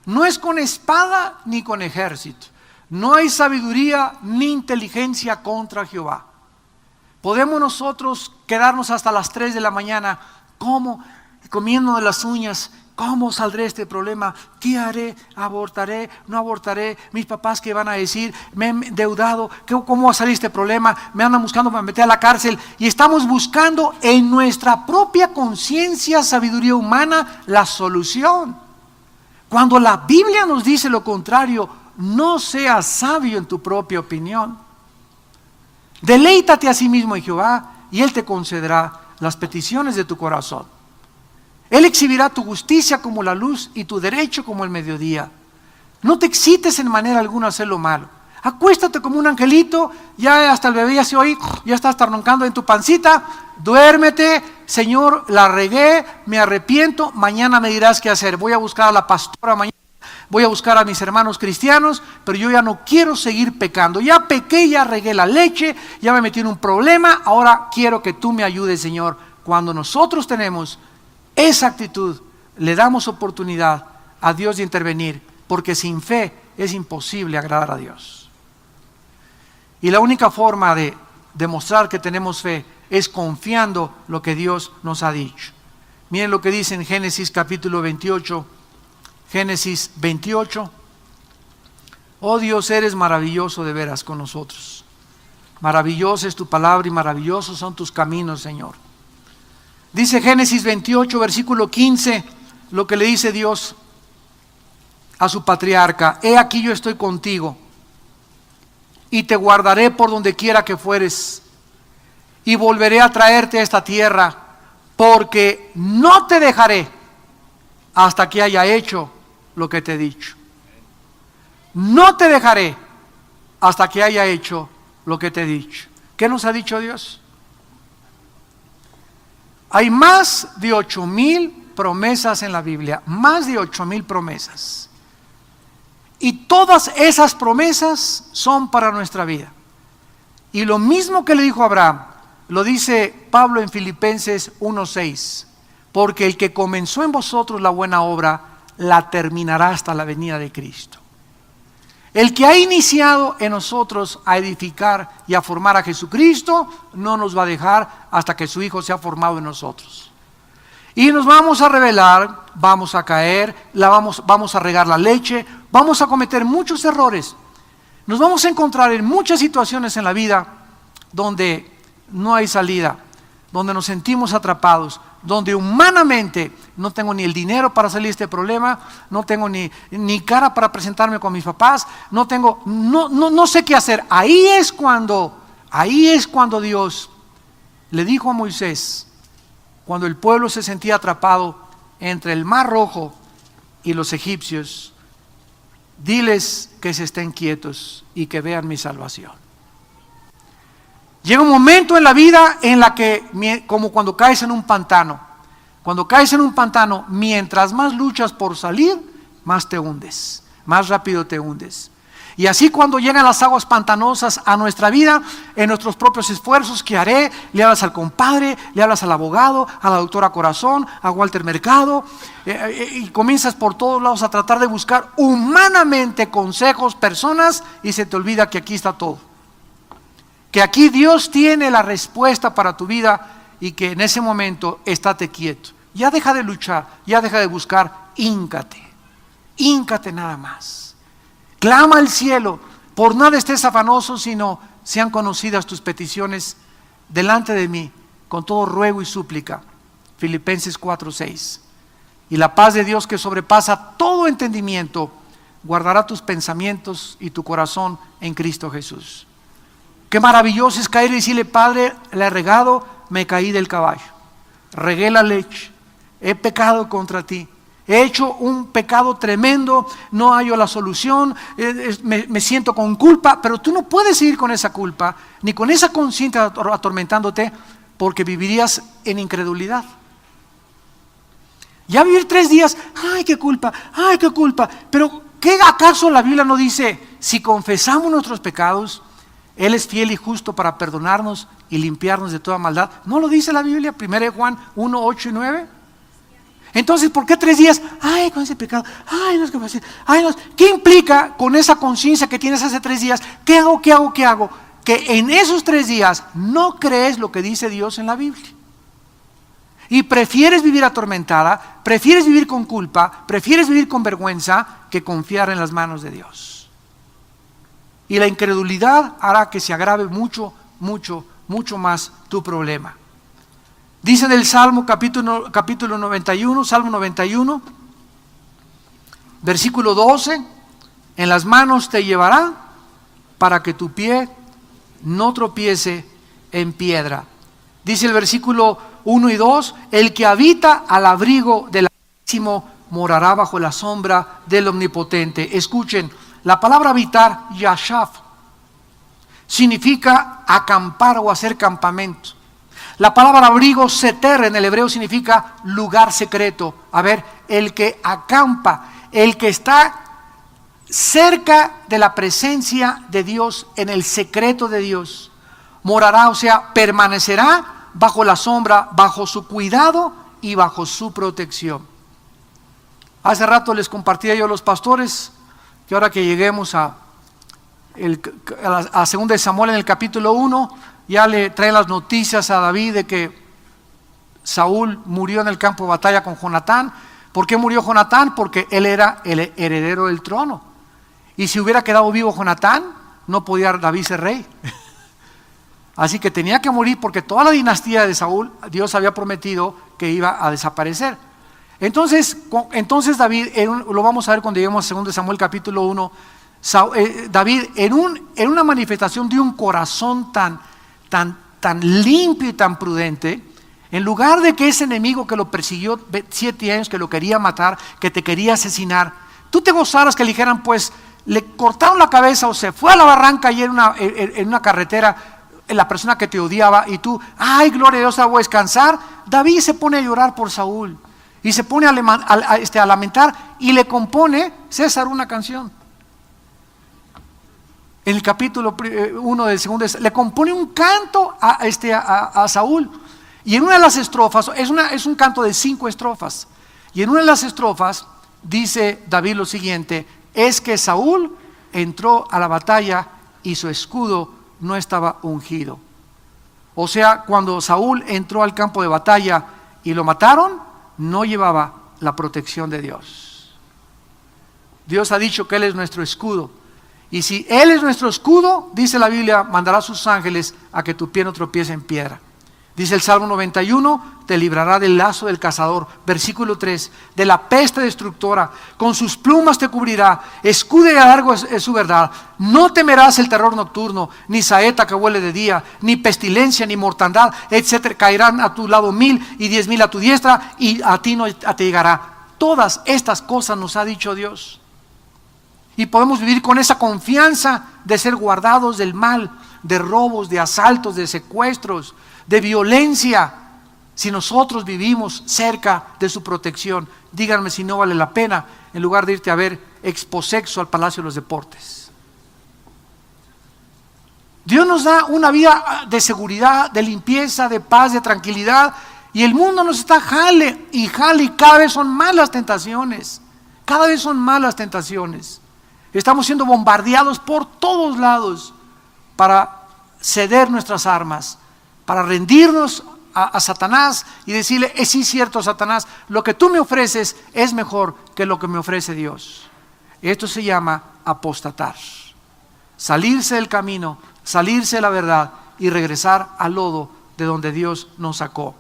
No es con espada ni con ejército, no hay sabiduría ni inteligencia contra Jehová. Podemos nosotros quedarnos hasta las 3 de la mañana. ¿Cómo? comiendo de las uñas. ¿Cómo saldré de este problema? ¿Qué haré? ¿Abortaré? ¿No abortaré? Mis papás, ¿qué van a decir? Me he endeudado. ¿Cómo va a salir este problema? Me andan buscando para meter a la cárcel. Y estamos buscando en nuestra propia conciencia, sabiduría humana, la solución. Cuando la Biblia nos dice lo contrario, no seas sabio en tu propia opinión. Deleítate a sí mismo en Jehová y Él te concederá las peticiones de tu corazón. Él exhibirá tu justicia como la luz y tu derecho como el mediodía. No te excites en manera alguna a hacer lo malo. Acuéstate como un angelito, ya hasta el bebé ya se oye, ya está hasta roncando en tu pancita. Duérmete, Señor, la regué, me arrepiento, mañana me dirás qué hacer. Voy a buscar a la pastora mañana, voy a buscar a mis hermanos cristianos, pero yo ya no quiero seguir pecando. Ya pequé, ya regué la leche, ya me metí en un problema, ahora quiero que tú me ayudes, Señor. Cuando nosotros tenemos esa actitud, le damos oportunidad a Dios de intervenir, porque sin fe es imposible agradar a Dios. Y la única forma de demostrar que tenemos fe es confiando lo que Dios nos ha dicho. Miren lo que dice en Génesis capítulo 28. Génesis 28. Oh Dios, eres maravilloso de veras con nosotros. Maravillosa es tu palabra y maravillosos son tus caminos, Señor. Dice Génesis 28, versículo 15, lo que le dice Dios a su patriarca: he aquí yo estoy contigo y te guardaré por donde quiera que fueres y volveré a traerte a esta tierra, porque no te dejaré hasta que haya hecho lo que te he dicho. No te dejaré hasta que haya hecho lo que te he dicho. ¿Qué nos ha dicho Dios? Hay más de 8,000 promesas en la Biblia, más de 8,000 promesas. Y todas esas promesas son para nuestra vida. Y lo mismo que le dijo a Abraham, lo dice Pablo en Filipenses 1:6, porque el que comenzó en vosotros la buena obra, la terminará hasta la venida de Cristo. El que ha iniciado en nosotros a edificar y a formar a Jesucristo, no nos va a dejar hasta que su Hijo sea formado en nosotros. Y nos vamos a rebelar, vamos a caer, vamos a regar la leche, vamos a cometer muchos errores. Nos vamos a encontrar en muchas situaciones en la vida donde no hay salida, donde nos sentimos atrapados, donde humanamente no tengo ni el dinero para salir de este problema, no tengo ni cara para presentarme con mis papás, no sé qué hacer. Ahí es cuando Dios le dijo a Moisés, cuando el pueblo se sentía atrapado entre el Mar Rojo y los egipcios: diles que se estén quietos y que vean mi salvación. Llega un momento en la vida en la que, como cuando caes en un pantano, mientras más luchas por salir, más te hundes, más rápido te hundes. Y así cuando llegan las aguas pantanosas a nuestra vida, en nuestros propios esfuerzos, ¿qué haré? Le hablas al compadre, le hablas al abogado, a la doctora Corazón, a Walter Mercado, y comienzas por todos lados a tratar de buscar humanamente consejos, personas, y se te olvida que aquí está todo. Que aquí Dios tiene la respuesta para tu vida y que en ese momento estate quieto. Ya deja de luchar, ya deja de buscar, híncate nada más. Clama al cielo, por nada estés afanoso, sino sean conocidas tus peticiones delante de mí, con todo ruego y súplica. Filipenses 4:6. Y la paz de Dios que sobrepasa todo entendimiento, guardará tus pensamientos y tu corazón en Cristo Jesús. Qué maravilloso es caer y decirle: Padre, le he regado, me caí del caballo, regué la leche, he pecado contra ti, he hecho un pecado tremendo, no hallo la solución, me siento con culpa. Pero tú no puedes seguir con esa culpa, ni con esa conciencia atormentándote, porque vivirías en incredulidad. Ya vivir 3 días, ay qué culpa, pero ¿qué acaso la Biblia no dice: si confesamos nuestros pecados, Él es fiel y justo para perdonarnos y limpiarnos de toda maldad? ¿No lo dice la Biblia? 1 Juan 1:8 y 9. Entonces, ¿por qué 3 días? Ay, con ese pecado, ay, no es capaz, ay, no. ¿Qué implica con esa conciencia que tienes hace 3 días? ¿Qué hago? Que en esos 3 días no crees lo que dice Dios en la Biblia. Y prefieres vivir atormentada, prefieres vivir con culpa, prefieres vivir con vergüenza que confiar en las manos de Dios. Y la incredulidad hará que se agrave mucho, mucho, mucho más tu problema. Dice del Salmo capítulo 91, Salmo 91, versículo 12, en las manos te llevará para que tu pie no tropiece en piedra. Dice el versículo 1 y 2, el que habita al abrigo del Altísimo morará bajo la sombra del Omnipotente. Escuchen, la palabra habitar, yashav, significa acampar o hacer campamento. La palabra abrigo, seter, en el hebreo significa lugar secreto. A ver, el que acampa, el que está cerca de la presencia de Dios, en el secreto de Dios, morará, o sea, permanecerá bajo la sombra, bajo su cuidado y bajo su protección. Hace rato les compartía yo a los pastores que ahora que lleguemos a 2 de Samuel en el capítulo 1, ya le traen las noticias a David de que Saúl murió en el campo de batalla con Jonatán. ¿Por qué murió Jonatán? Porque él era el heredero del trono. Y si hubiera quedado vivo Jonatán, no podía David ser rey. Así que tenía que morir porque toda la dinastía de Saúl, Dios había prometido que iba a desaparecer. Entonces David, lo vamos a ver cuando lleguemos a 2 de Samuel capítulo 1, David en una manifestación de un corazón tan limpio y tan prudente, en lugar de que ese enemigo que lo persiguió 7 años, que lo quería matar, que te quería asesinar, tú te gozaras que le dijeran, pues le cortaron la cabeza o se fue a la barranca y en una carretera la persona que te odiaba y tú, ay, gloria a Dios, voy a descansar. David se pone a llorar por Saúl y se pone a lamentar y le compone César una canción. En el capítulo 1 del 2 le compone un canto a Saúl. Y en una de las estrofas, es un canto de 5 estrofas, y en una de las estrofas dice David lo siguiente: es que Saúl entró a la batalla y su escudo no estaba ungido. O sea, cuando Saúl entró al campo de batalla y lo mataron, no llevaba la protección de Dios. Dios ha dicho que Él es nuestro escudo. Y si Él es nuestro escudo, dice la Biblia, mandará a sus ángeles a que tu pie no tropiece en piedra. Dice el Salmo 91, te librará del lazo del cazador. Versículo 3, de la peste destructora, con sus plumas te cubrirá, escudo y adarga es su verdad. No temerás el terror nocturno, ni saeta que vuele de día, ni pestilencia, ni mortandad, etcétera. Caerán a tu lado 1000 y 10,000 a tu diestra, y a ti no te llegará. Todas estas cosas nos ha dicho Dios. Y podemos vivir con esa confianza de ser guardados del mal, de robos, de asaltos, de secuestros, de violencia, si nosotros vivimos cerca de su protección. Díganme si no vale la pena, en lugar de irte a ver Exposexo al Palacio de los Deportes. Dios nos da una vida de seguridad, de limpieza, de paz, de tranquilidad, y el mundo nos está jale, y cada vez son más las tentaciones, cada vez son más las tentaciones. Estamos siendo bombardeados por todos lados para ceder nuestras armas, para rendirnos a Satanás y decirle, sí, cierto, Satanás, lo que tú me ofreces es mejor que lo que me ofrece Dios. Esto se llama apostatar, salirse del camino, salirse de la verdad y regresar al lodo de donde Dios nos sacó.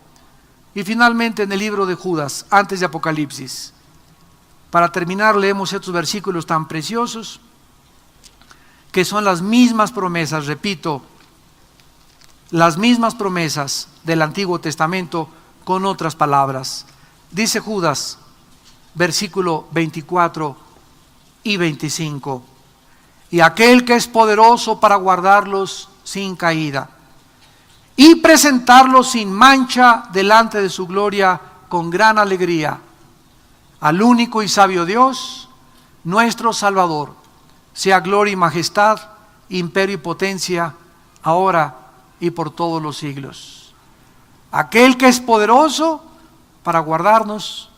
Y finalmente en el libro de Judas, antes de Apocalipsis, para terminar, leemos estos versículos tan preciosos que son las mismas promesas, repito, las mismas promesas del Antiguo Testamento con otras palabras. Dice Judas, versículo 24 y 25: y aquel que es poderoso para guardarlos sin caída y presentarlos sin mancha delante de su gloria con gran alegría, al único y sabio Dios, nuestro Salvador, sea gloria y majestad, imperio y potencia, ahora y por todos los siglos. Aquel que es poderoso para guardarnos,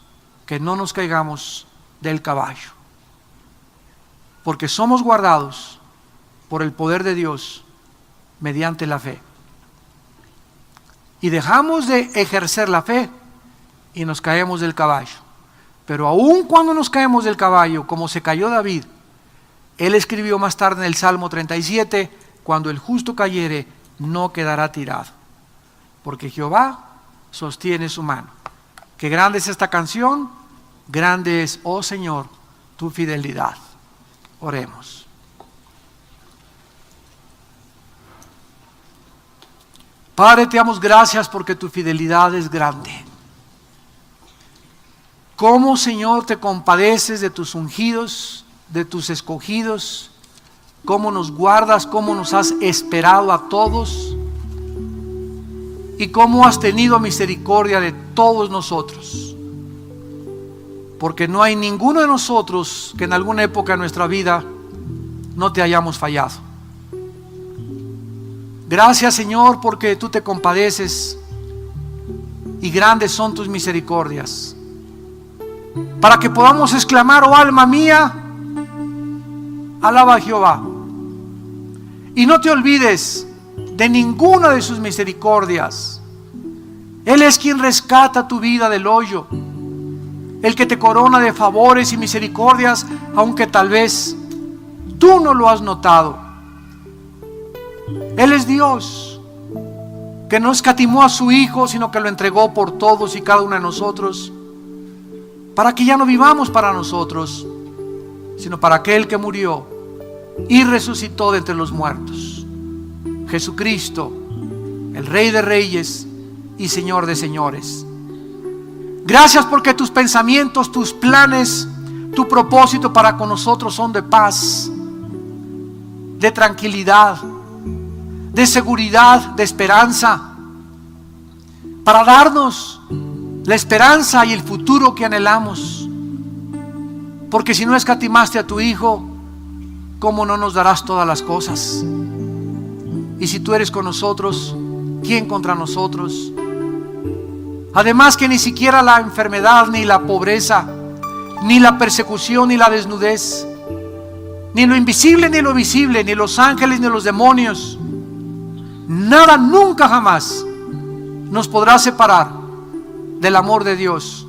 que no nos caigamos del caballo, porque somos guardados por el poder de Dios mediante la fe. Y dejamos de ejercer la fe y nos caemos del caballo. Pero aun cuando nos caemos del caballo, como se cayó David, él escribió más tarde en el Salmo 37, cuando el justo cayere, no quedará tirado, porque Jehová sostiene su mano. Qué grande es esta canción, grande es, oh Señor, tu fidelidad. Oremos. Padre, te damos gracias porque tu fidelidad es grande. ¿Cómo, Señor, te compadeces de tus ungidos, de tus escogidos? ¿Cómo nos guardas? ¿Cómo nos has esperado a todos? ¿Y cómo has tenido misericordia de todos nosotros? Porque no hay ninguno de nosotros que en alguna época de nuestra vida no te hayamos fallado. Gracias, Señor, porque tú te compadeces y grandes son tus misericordias, para que podamos exclamar: oh alma mía, alaba a Jehová, y no te olvides de ninguna de sus misericordias. Él es quien rescata tu vida del hoyo, el que te corona de favores y misericordias, aunque tal vez tú no lo has notado. Él es Dios, que no escatimó a su Hijo, sino que lo entregó por todos y cada uno de nosotros, para que ya no vivamos para nosotros, sino para aquel que murió y resucitó de entre los muertos, Jesucristo, el Rey de Reyes y Señor de Señores. Gracias porque tus pensamientos, tus planes, tu propósito para con nosotros son de paz, de tranquilidad, de seguridad, de esperanza, para darnos la esperanza y el futuro que anhelamos. Porque si no escatimaste a tu Hijo, ¿cómo no nos darás todas las cosas? Y si tú eres con nosotros, ¿quién contra nosotros? Además que ni siquiera la enfermedad, ni la pobreza, ni la persecución, ni la desnudez, ni lo invisible, ni lo visible, ni los ángeles, ni los demonios, nada, nunca jamás nos podrá separar del amor de Dios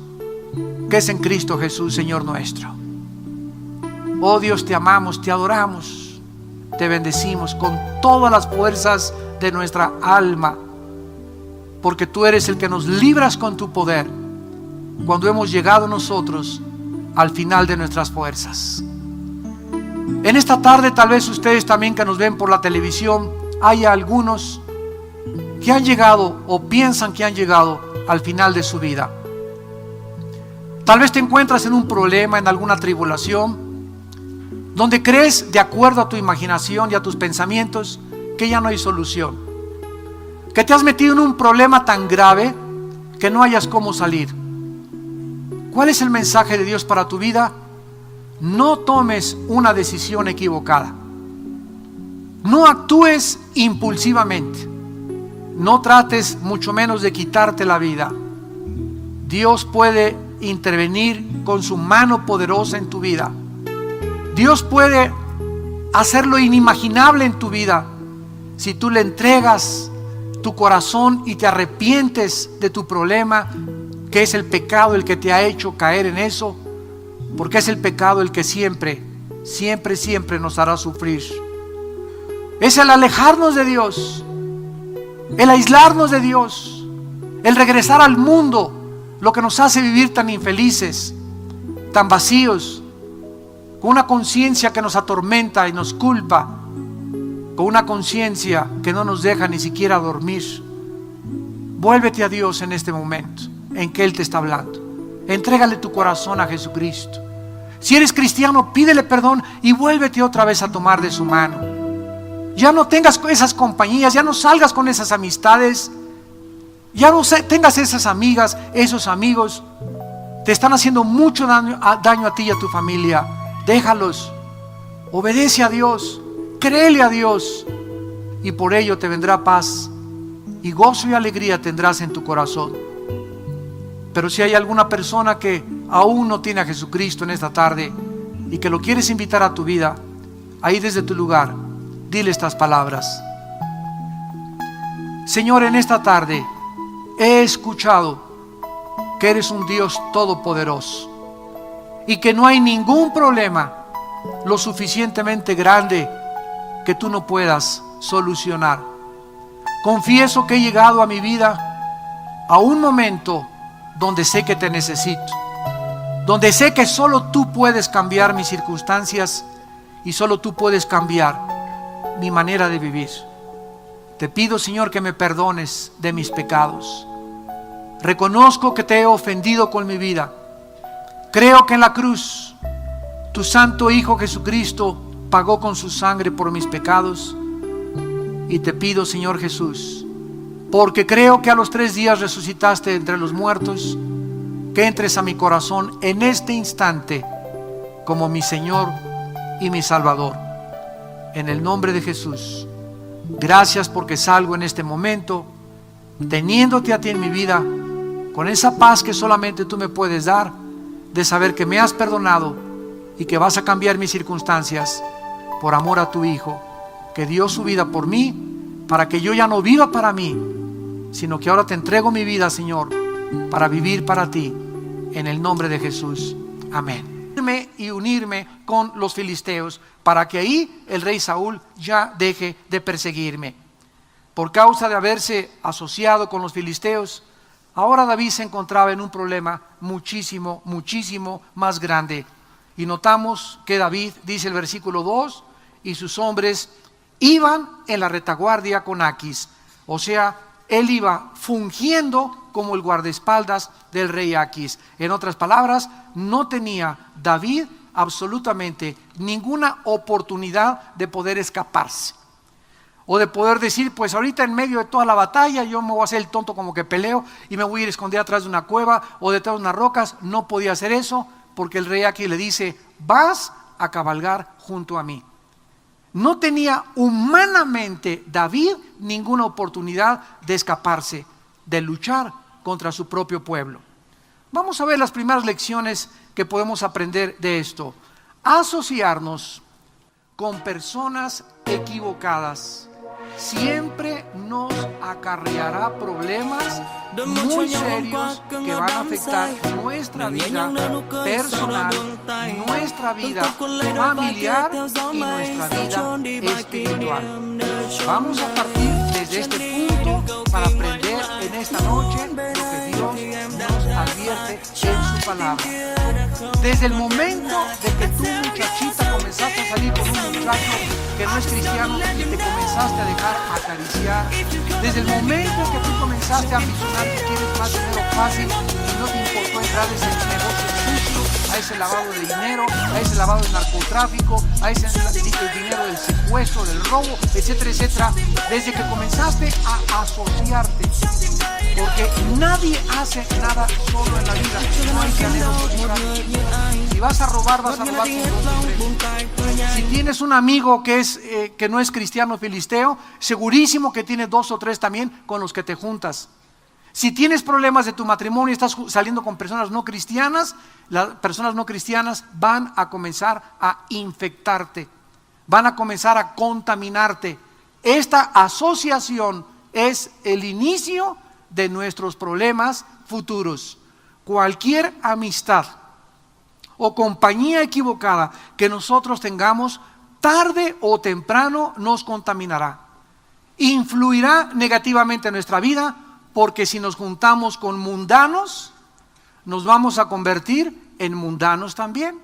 que es en Cristo Jesús, Señor nuestro. Oh Dios, te amamos, te adoramos, te bendecimos con todas las fuerzas de nuestra alma, porque tú eres el que nos libras con tu poder cuando hemos llegado nosotros al final de nuestras fuerzas. En esta tarde, tal vez ustedes también que nos ven por la televisión, hay algunos que han llegado o piensan que han llegado al final de su vida. Tal vez te encuentras en un problema, en alguna tribulación, donde crees, de acuerdo a tu imaginación y a tus pensamientos, que ya no hay solución, que te has metido en un problema tan grave que no hayas cómo salir. ¿Cuál es el mensaje de Dios para tu vida? No tomes una decisión equivocada. No actúes impulsivamente. No trates mucho menos de quitarte la vida. Dios puede intervenir con su mano poderosa en tu vida. Dios puede hacer lo inimaginable en tu vida si tú le entregas tu corazón y te arrepientes de tu problema, que es el pecado el que te ha hecho caer en eso, porque es el pecado el que siempre nos hará sufrir. Es el alejarnos de Dios, el aislarnos de Dios, el regresar al mundo, lo que nos hace vivir tan infelices, tan vacíos, con una conciencia que nos atormenta y nos culpa, con una conciencia que no nos deja ni siquiera dormir. Vuélvete a Dios en este momento en que Él te está hablando. Entrégale tu corazón a Jesucristo. Si eres cristiano, pídele perdón y vuélvete otra vez a tomar de su mano. Ya no tengas esas compañías, ya no salgas con esas amistades, ya no tengas esas amigas, esos amigos. Te están haciendo mucho daño a ti y a tu familia. Déjalos. Obedece a Dios, créele a Dios, y por ello te vendrá paz y gozo y alegría tendrás en tu corazón. Pero si hay alguna persona que aún no tiene a Jesucristo en esta tarde y que lo quieres invitar a tu vida, ahí desde tu lugar, dile estas palabras: Señor, en esta tarde he escuchado que eres un Dios todopoderoso y que no hay ningún problema lo suficientemente grande que tú no puedas solucionar. Confieso que he llegado a mi vida a un momento donde sé que te necesito, donde sé que solo tú puedes cambiar mis circunstancias y solo tú puedes cambiar mi manera de vivir. Te pido, Señor, que me perdones de mis pecados. Reconozco que te he ofendido con mi vida. Creo que en la cruz tu santo Hijo Jesucristo pagó con su sangre por mis pecados. Y te pido, Señor Jesús, porque creo que a los 3 días resucitaste entre los muertos, que entres a mi corazón en este instante como mi Señor y mi Salvador. En el nombre de Jesús, gracias porque salgo en este momento teniéndote a ti en mi vida, con esa paz que solamente tú me puedes dar, de saber que me has perdonado y que vas a cambiar mis circunstancias por amor a tu Hijo, que dio su vida por mí, para que yo ya no viva para mí, sino que ahora te entrego mi vida, Señor, para vivir para ti, en el nombre de Jesús. Amén. Y unirme con los filisteos, para que ahí el rey Saúl ya deje de perseguirme. Por causa de haberse asociado con los filisteos, ahora David se encontraba en un problema muchísimo más grande. Y notamos que David, dice el versículo 2, y sus hombres iban en la retaguardia con Aquis. O sea, él iba fungiendo como el guardaespaldas del rey Aquis. En otras palabras, no tenía David absolutamente ninguna oportunidad de poder escaparse, o de poder decir, pues ahorita en medio de toda la batalla yo me voy a hacer el tonto como que peleo y me voy a ir a esconder atrás de una cueva o detrás de unas rocas. No podía hacer eso, porque el rey Aquis le dice, vas a cabalgar junto a mí. No tenía humanamente David ninguna oportunidad de escaparse, de luchar contra su propio pueblo. Vamos a ver las primeras lecciones que podemos aprender de esto. Asociarnos con personas equivocadas siempre nos acarreará problemas muy serios que van a afectar nuestra vida personal, nuestra vida familiar y nuestra vida espiritual. Vamos a partir desde este punto para aprender en esta noche lo que Dios nos advierte en su palabra. Desde el momento de que tú, muchachita, comenzaste a salir con un muchacho que no es cristiano y te comenzaste a dejar acariciar, desde el momento en que tú comenzaste a ambicionar que quieres más dinero fácil y no te importó entrar a ese negocio sucio, a ese lavado de dinero, a ese lavado de narcotráfico, a ese dinero del secuestro, del robo, etcétera, etcétera, desde que comenzaste a asociarte, porque nadie hace nada solo en la vida, no hay que anhelos. Si vas a robar con 2 o 3. Si tienes un amigo que no es cristiano filisteo, segurísimo que tiene 2 o 3 también con los que te juntas. Si tienes problemas de tu matrimonio y estás saliendo con personas no cristianas, las personas no cristianas van a comenzar a infectarte, van a comenzar a contaminarte. Esta asociación es el inicio de nuestros problemas futuros. Cualquier amistad o compañía equivocada que nosotros tengamos, tarde o temprano nos contaminará, influirá negativamente en nuestra vida, porque si nos juntamos con mundanos, nos vamos a convertir en mundanos también.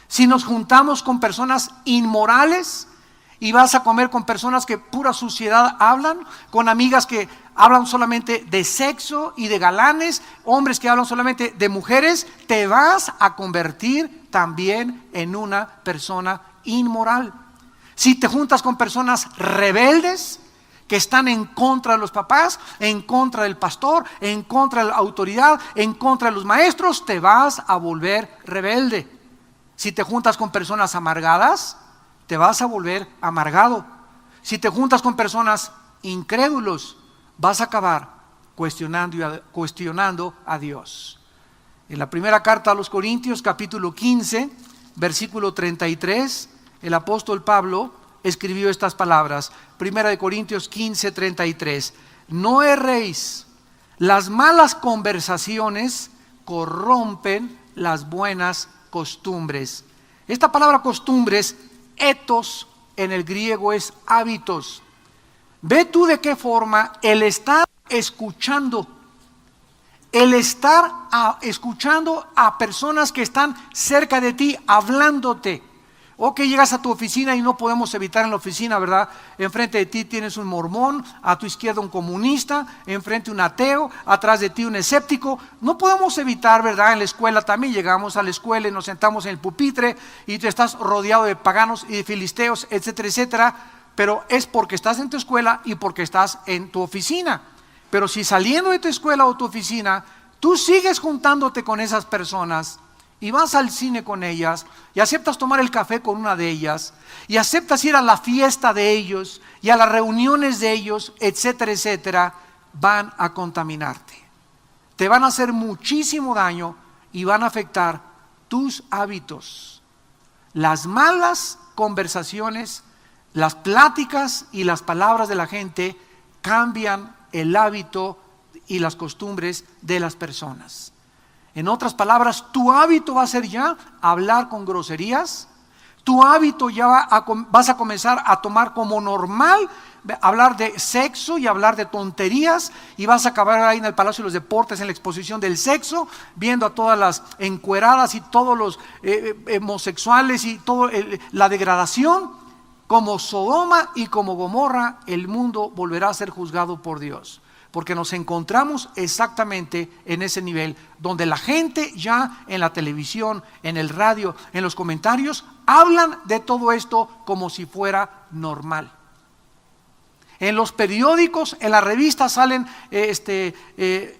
Si nos juntamos con personas inmorales y vas a comer con personas que pura suciedad hablan, con amigas que hablan solamente de sexo y de galanes, hombres que hablan solamente de mujeres, te vas a convertir también en una persona inmoral. Si te juntas con personas rebeldes, que están en contra de los papás, en contra del pastor, en contra de la autoridad, en contra de los maestros, te vas a volver rebelde. Si te juntas con personas amargadas, te vas a volver amargado. Si te juntas con personas incrédulos, vas a acabar cuestionando a Dios. En la primera carta a los Corintios, capítulo 15, versículo 33, el apóstol Pablo escribió estas palabras. Primera de Corintios 15, 33. No erréis, las malas conversaciones corrompen las buenas costumbres. Esta palabra costumbres, ethos, en el griego es hábitos. Ve tú de qué forma el estar escuchando, escuchando a personas que están cerca de ti, hablándote. O que llegas a tu oficina y no podemos evitar en la oficina, ¿verdad? Enfrente de ti tienes un mormón, a tu izquierda un comunista, enfrente un ateo, atrás de ti un escéptico. No podemos evitar, ¿verdad? En la escuela también llegamos a la escuela y nos sentamos en el pupitre y te estás rodeado de paganos y de filisteos, etcétera, etcétera. Pero es porque estás en tu escuela y porque estás en tu oficina. Pero si saliendo de tu escuela o tu oficina, tú sigues juntándote con esas personas y vas al cine con ellas, y aceptas tomar el café con una de ellas, y aceptas ir a la fiesta de ellos, y a las reuniones de ellos, etcétera, etcétera, van a contaminarte. Te van a hacer muchísimo daño y van a afectar tus hábitos. Las malas conversaciones, las pláticas y las palabras de la gente cambian el hábito y las costumbres de las personas. En otras palabras, tu hábito va a ser ya hablar con groserías. Tu hábito ya vas a comenzar a tomar como normal hablar de sexo y hablar de tonterías, y vas a acabar ahí en el Palacio de los Deportes en la exposición del sexo, viendo a todas las encueradas y todos los homosexuales y toda la degradación. Como Sodoma y como Gomorra, el mundo volverá a ser juzgado por Dios. Porque nos encontramos exactamente en ese nivel, donde la gente ya en la televisión, en el radio, en los comentarios, hablan de todo esto como si fuera normal. En los periódicos, en las revistas salen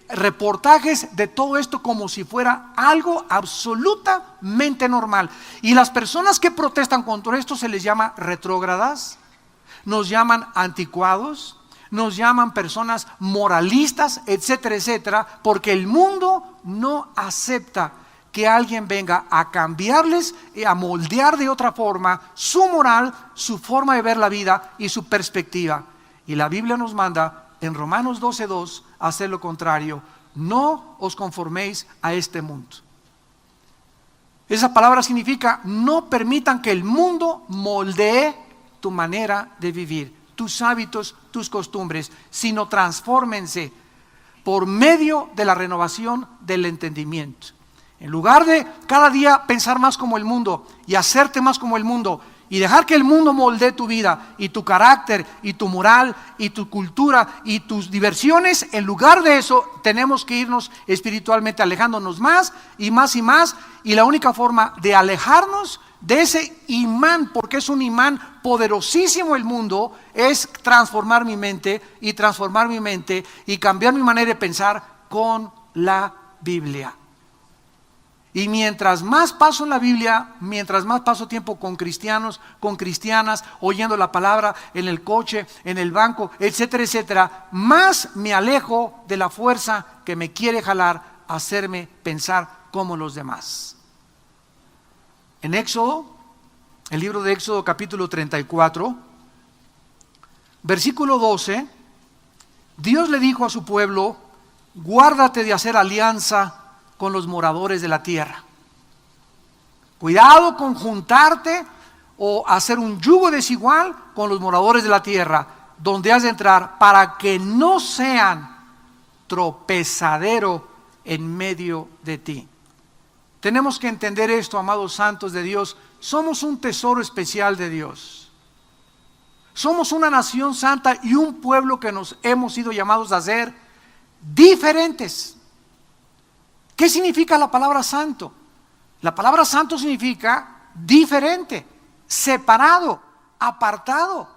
reportajes de todo esto como si fuera algo absolutamente normal. Y las personas que protestan contra esto se les llama retrógradas, nos llaman anticuados, nos llaman personas moralistas, etcétera, etcétera, porque el mundo no acepta que alguien venga a cambiarles y a moldear de otra forma su moral, su forma de ver la vida y su perspectiva. Y la Biblia nos manda en Romanos 12:2 a hacer lo contrario. No os conforméis a este mundo. Esa palabra significa: no permitan que el mundo moldee tu manera de vivir, tus hábitos, tus costumbres, sino transfórmense por medio de la renovación del entendimiento. En lugar de cada día pensar más como el mundo y hacerte más como el mundo y dejar que el mundo moldee tu vida y tu carácter y tu moral y tu cultura y tus diversiones, en lugar de eso tenemos que irnos espiritualmente alejándonos más y más y más. Y la única forma de alejarnos de ese imán, porque es un imán poderosísimo el mundo, es transformar mi mente y cambiar mi manera de pensar con la Biblia. Y mientras más paso en la Biblia, mientras más paso tiempo con cristianos, con cristianas, oyendo la palabra en el coche, en el banco, etcétera, etcétera, más me alejo de la fuerza que me quiere jalar a hacerme pensar como los demás. En Éxodo, el libro de Éxodo capítulo 34, versículo 12, Dios le dijo a su pueblo: guárdate de hacer alianza con los moradores de la tierra. Cuidado con juntarte o hacer un yugo desigual con los moradores de la tierra, donde has de entrar, para que no sean tropezadero en medio de ti. Tenemos que entender esto, amados santos de Dios. Somos un tesoro especial de Dios. Somos una nación santa y un pueblo que nos hemos sido llamados a ser diferentes. ¿Qué significa la palabra santo? La palabra santo significa diferente, separado, apartado.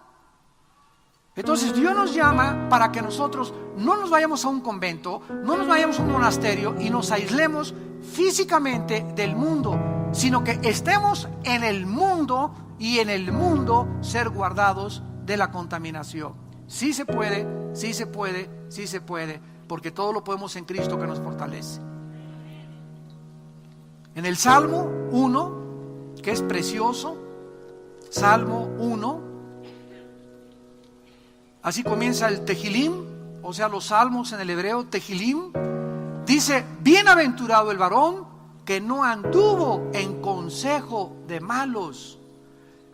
Entonces Dios nos llama para que nosotros no nos vayamos a un convento, no nos vayamos a un monasterio y nos aislemos físicamente del mundo, sino que estemos en el mundo y en el mundo ser guardados de la contaminación. Sí se puede, sí se puede, sí se puede, porque todo lo podemos en Cristo que nos fortalece. En el Salmo 1, que es precioso, Salmo 1, así comienza el Tehilim, o sea los salmos en el hebreo, Tehilim, Dice, bienaventurado el varón que no anduvo en consejo de malos,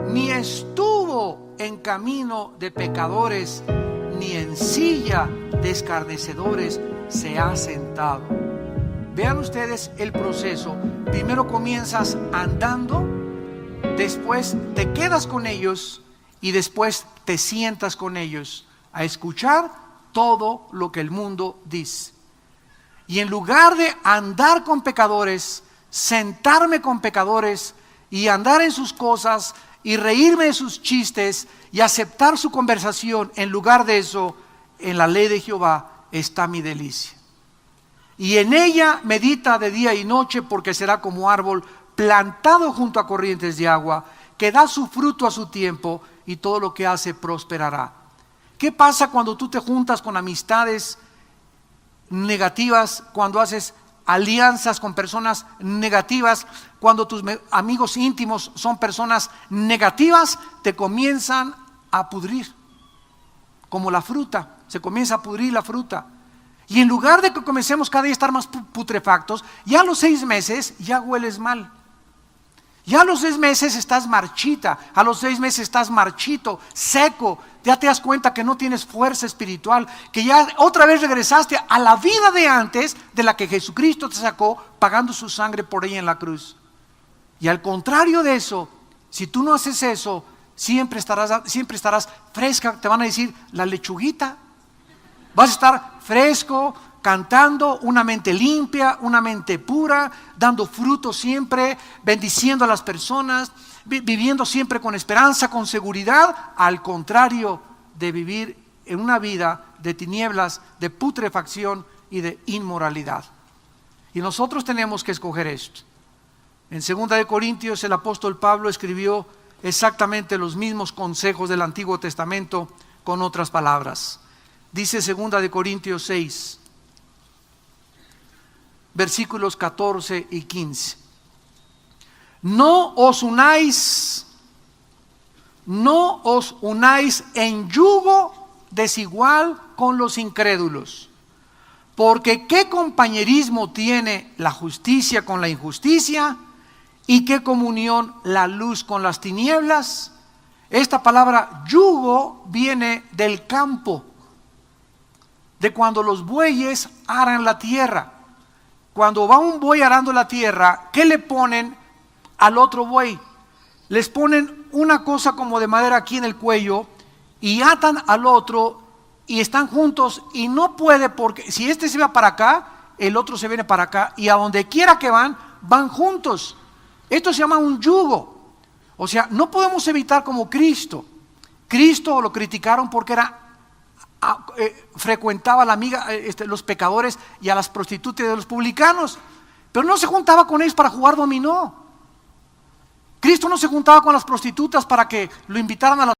ni estuvo en camino de pecadores, ni en silla de escarnecedores se ha sentado. Vean ustedes el proceso. Primero comienzas andando, después te quedas con ellos y después te sientas con ellos a escuchar todo lo que el mundo dice. Y en lugar de andar con pecadores, sentarme con pecadores y andar en sus cosas y reírme de sus chistes y aceptar su conversación, en lugar de eso, en la ley de Jehová está mi delicia. Y en ella medita de día y noche, porque será como árbol plantado junto a corrientes de agua, que da su fruto a su tiempo y todo lo que hace prosperará. ¿Qué pasa cuando tú te juntas con amistades negativas, cuando haces alianzas con personas negativas, cuando tus amigos íntimos son personas negativas? Te comienzan a pudrir, como la fruta, se comienza a pudrir la fruta. Y en lugar de que comencemos cada día a estar más putrefactos, ya a los 6 meses ya hueles mal. Ya a los 6 meses estás marchita, a los 6 meses estás marchito, seco, ya te das cuenta que no tienes fuerza espiritual, que ya otra vez regresaste a la vida de antes, de la que Jesucristo te sacó, pagando su sangre por ella en la cruz. Y al contrario de eso, si tú no haces eso, siempre estarás fresca, te van a decir la lechuguita. Vas a estar fresco, cantando, una mente limpia, una mente pura, dando fruto siempre, bendiciendo a las personas, viviendo siempre con esperanza, con seguridad, al contrario de vivir en una vida de tinieblas, de putrefacción y de inmoralidad. Y nosotros tenemos que escoger esto. En 2 Corintios el apóstol Pablo escribió exactamente los mismos consejos del Antiguo Testamento con otras palabras. Dice 2 Corintios 6, versículos 14 y 15. No os unáis en yugo desigual con los incrédulos, porque ¿qué compañerismo tiene la justicia con la injusticia? ¿Y qué comunión la luz con las tinieblas? Esta palabra yugo viene del campo, de cuando los bueyes aran la tierra. Cuando va un buey arando la tierra, ¿qué le ponen al otro buey? Les ponen una cosa como de madera aquí en el cuello y atan al otro y están juntos, y no puede, porque si este se va para acá, el otro se viene para acá, y a donde quiera que van juntos. Esto se llama un yugo. O sea, no podemos evitar como Cristo. Cristo lo criticaron porque frecuentaba los pecadores y a las prostitutas de los publicanos, pero no se juntaba con ellos para jugar dominó. Cristo no se juntaba con las prostitutas para que lo invitaran a las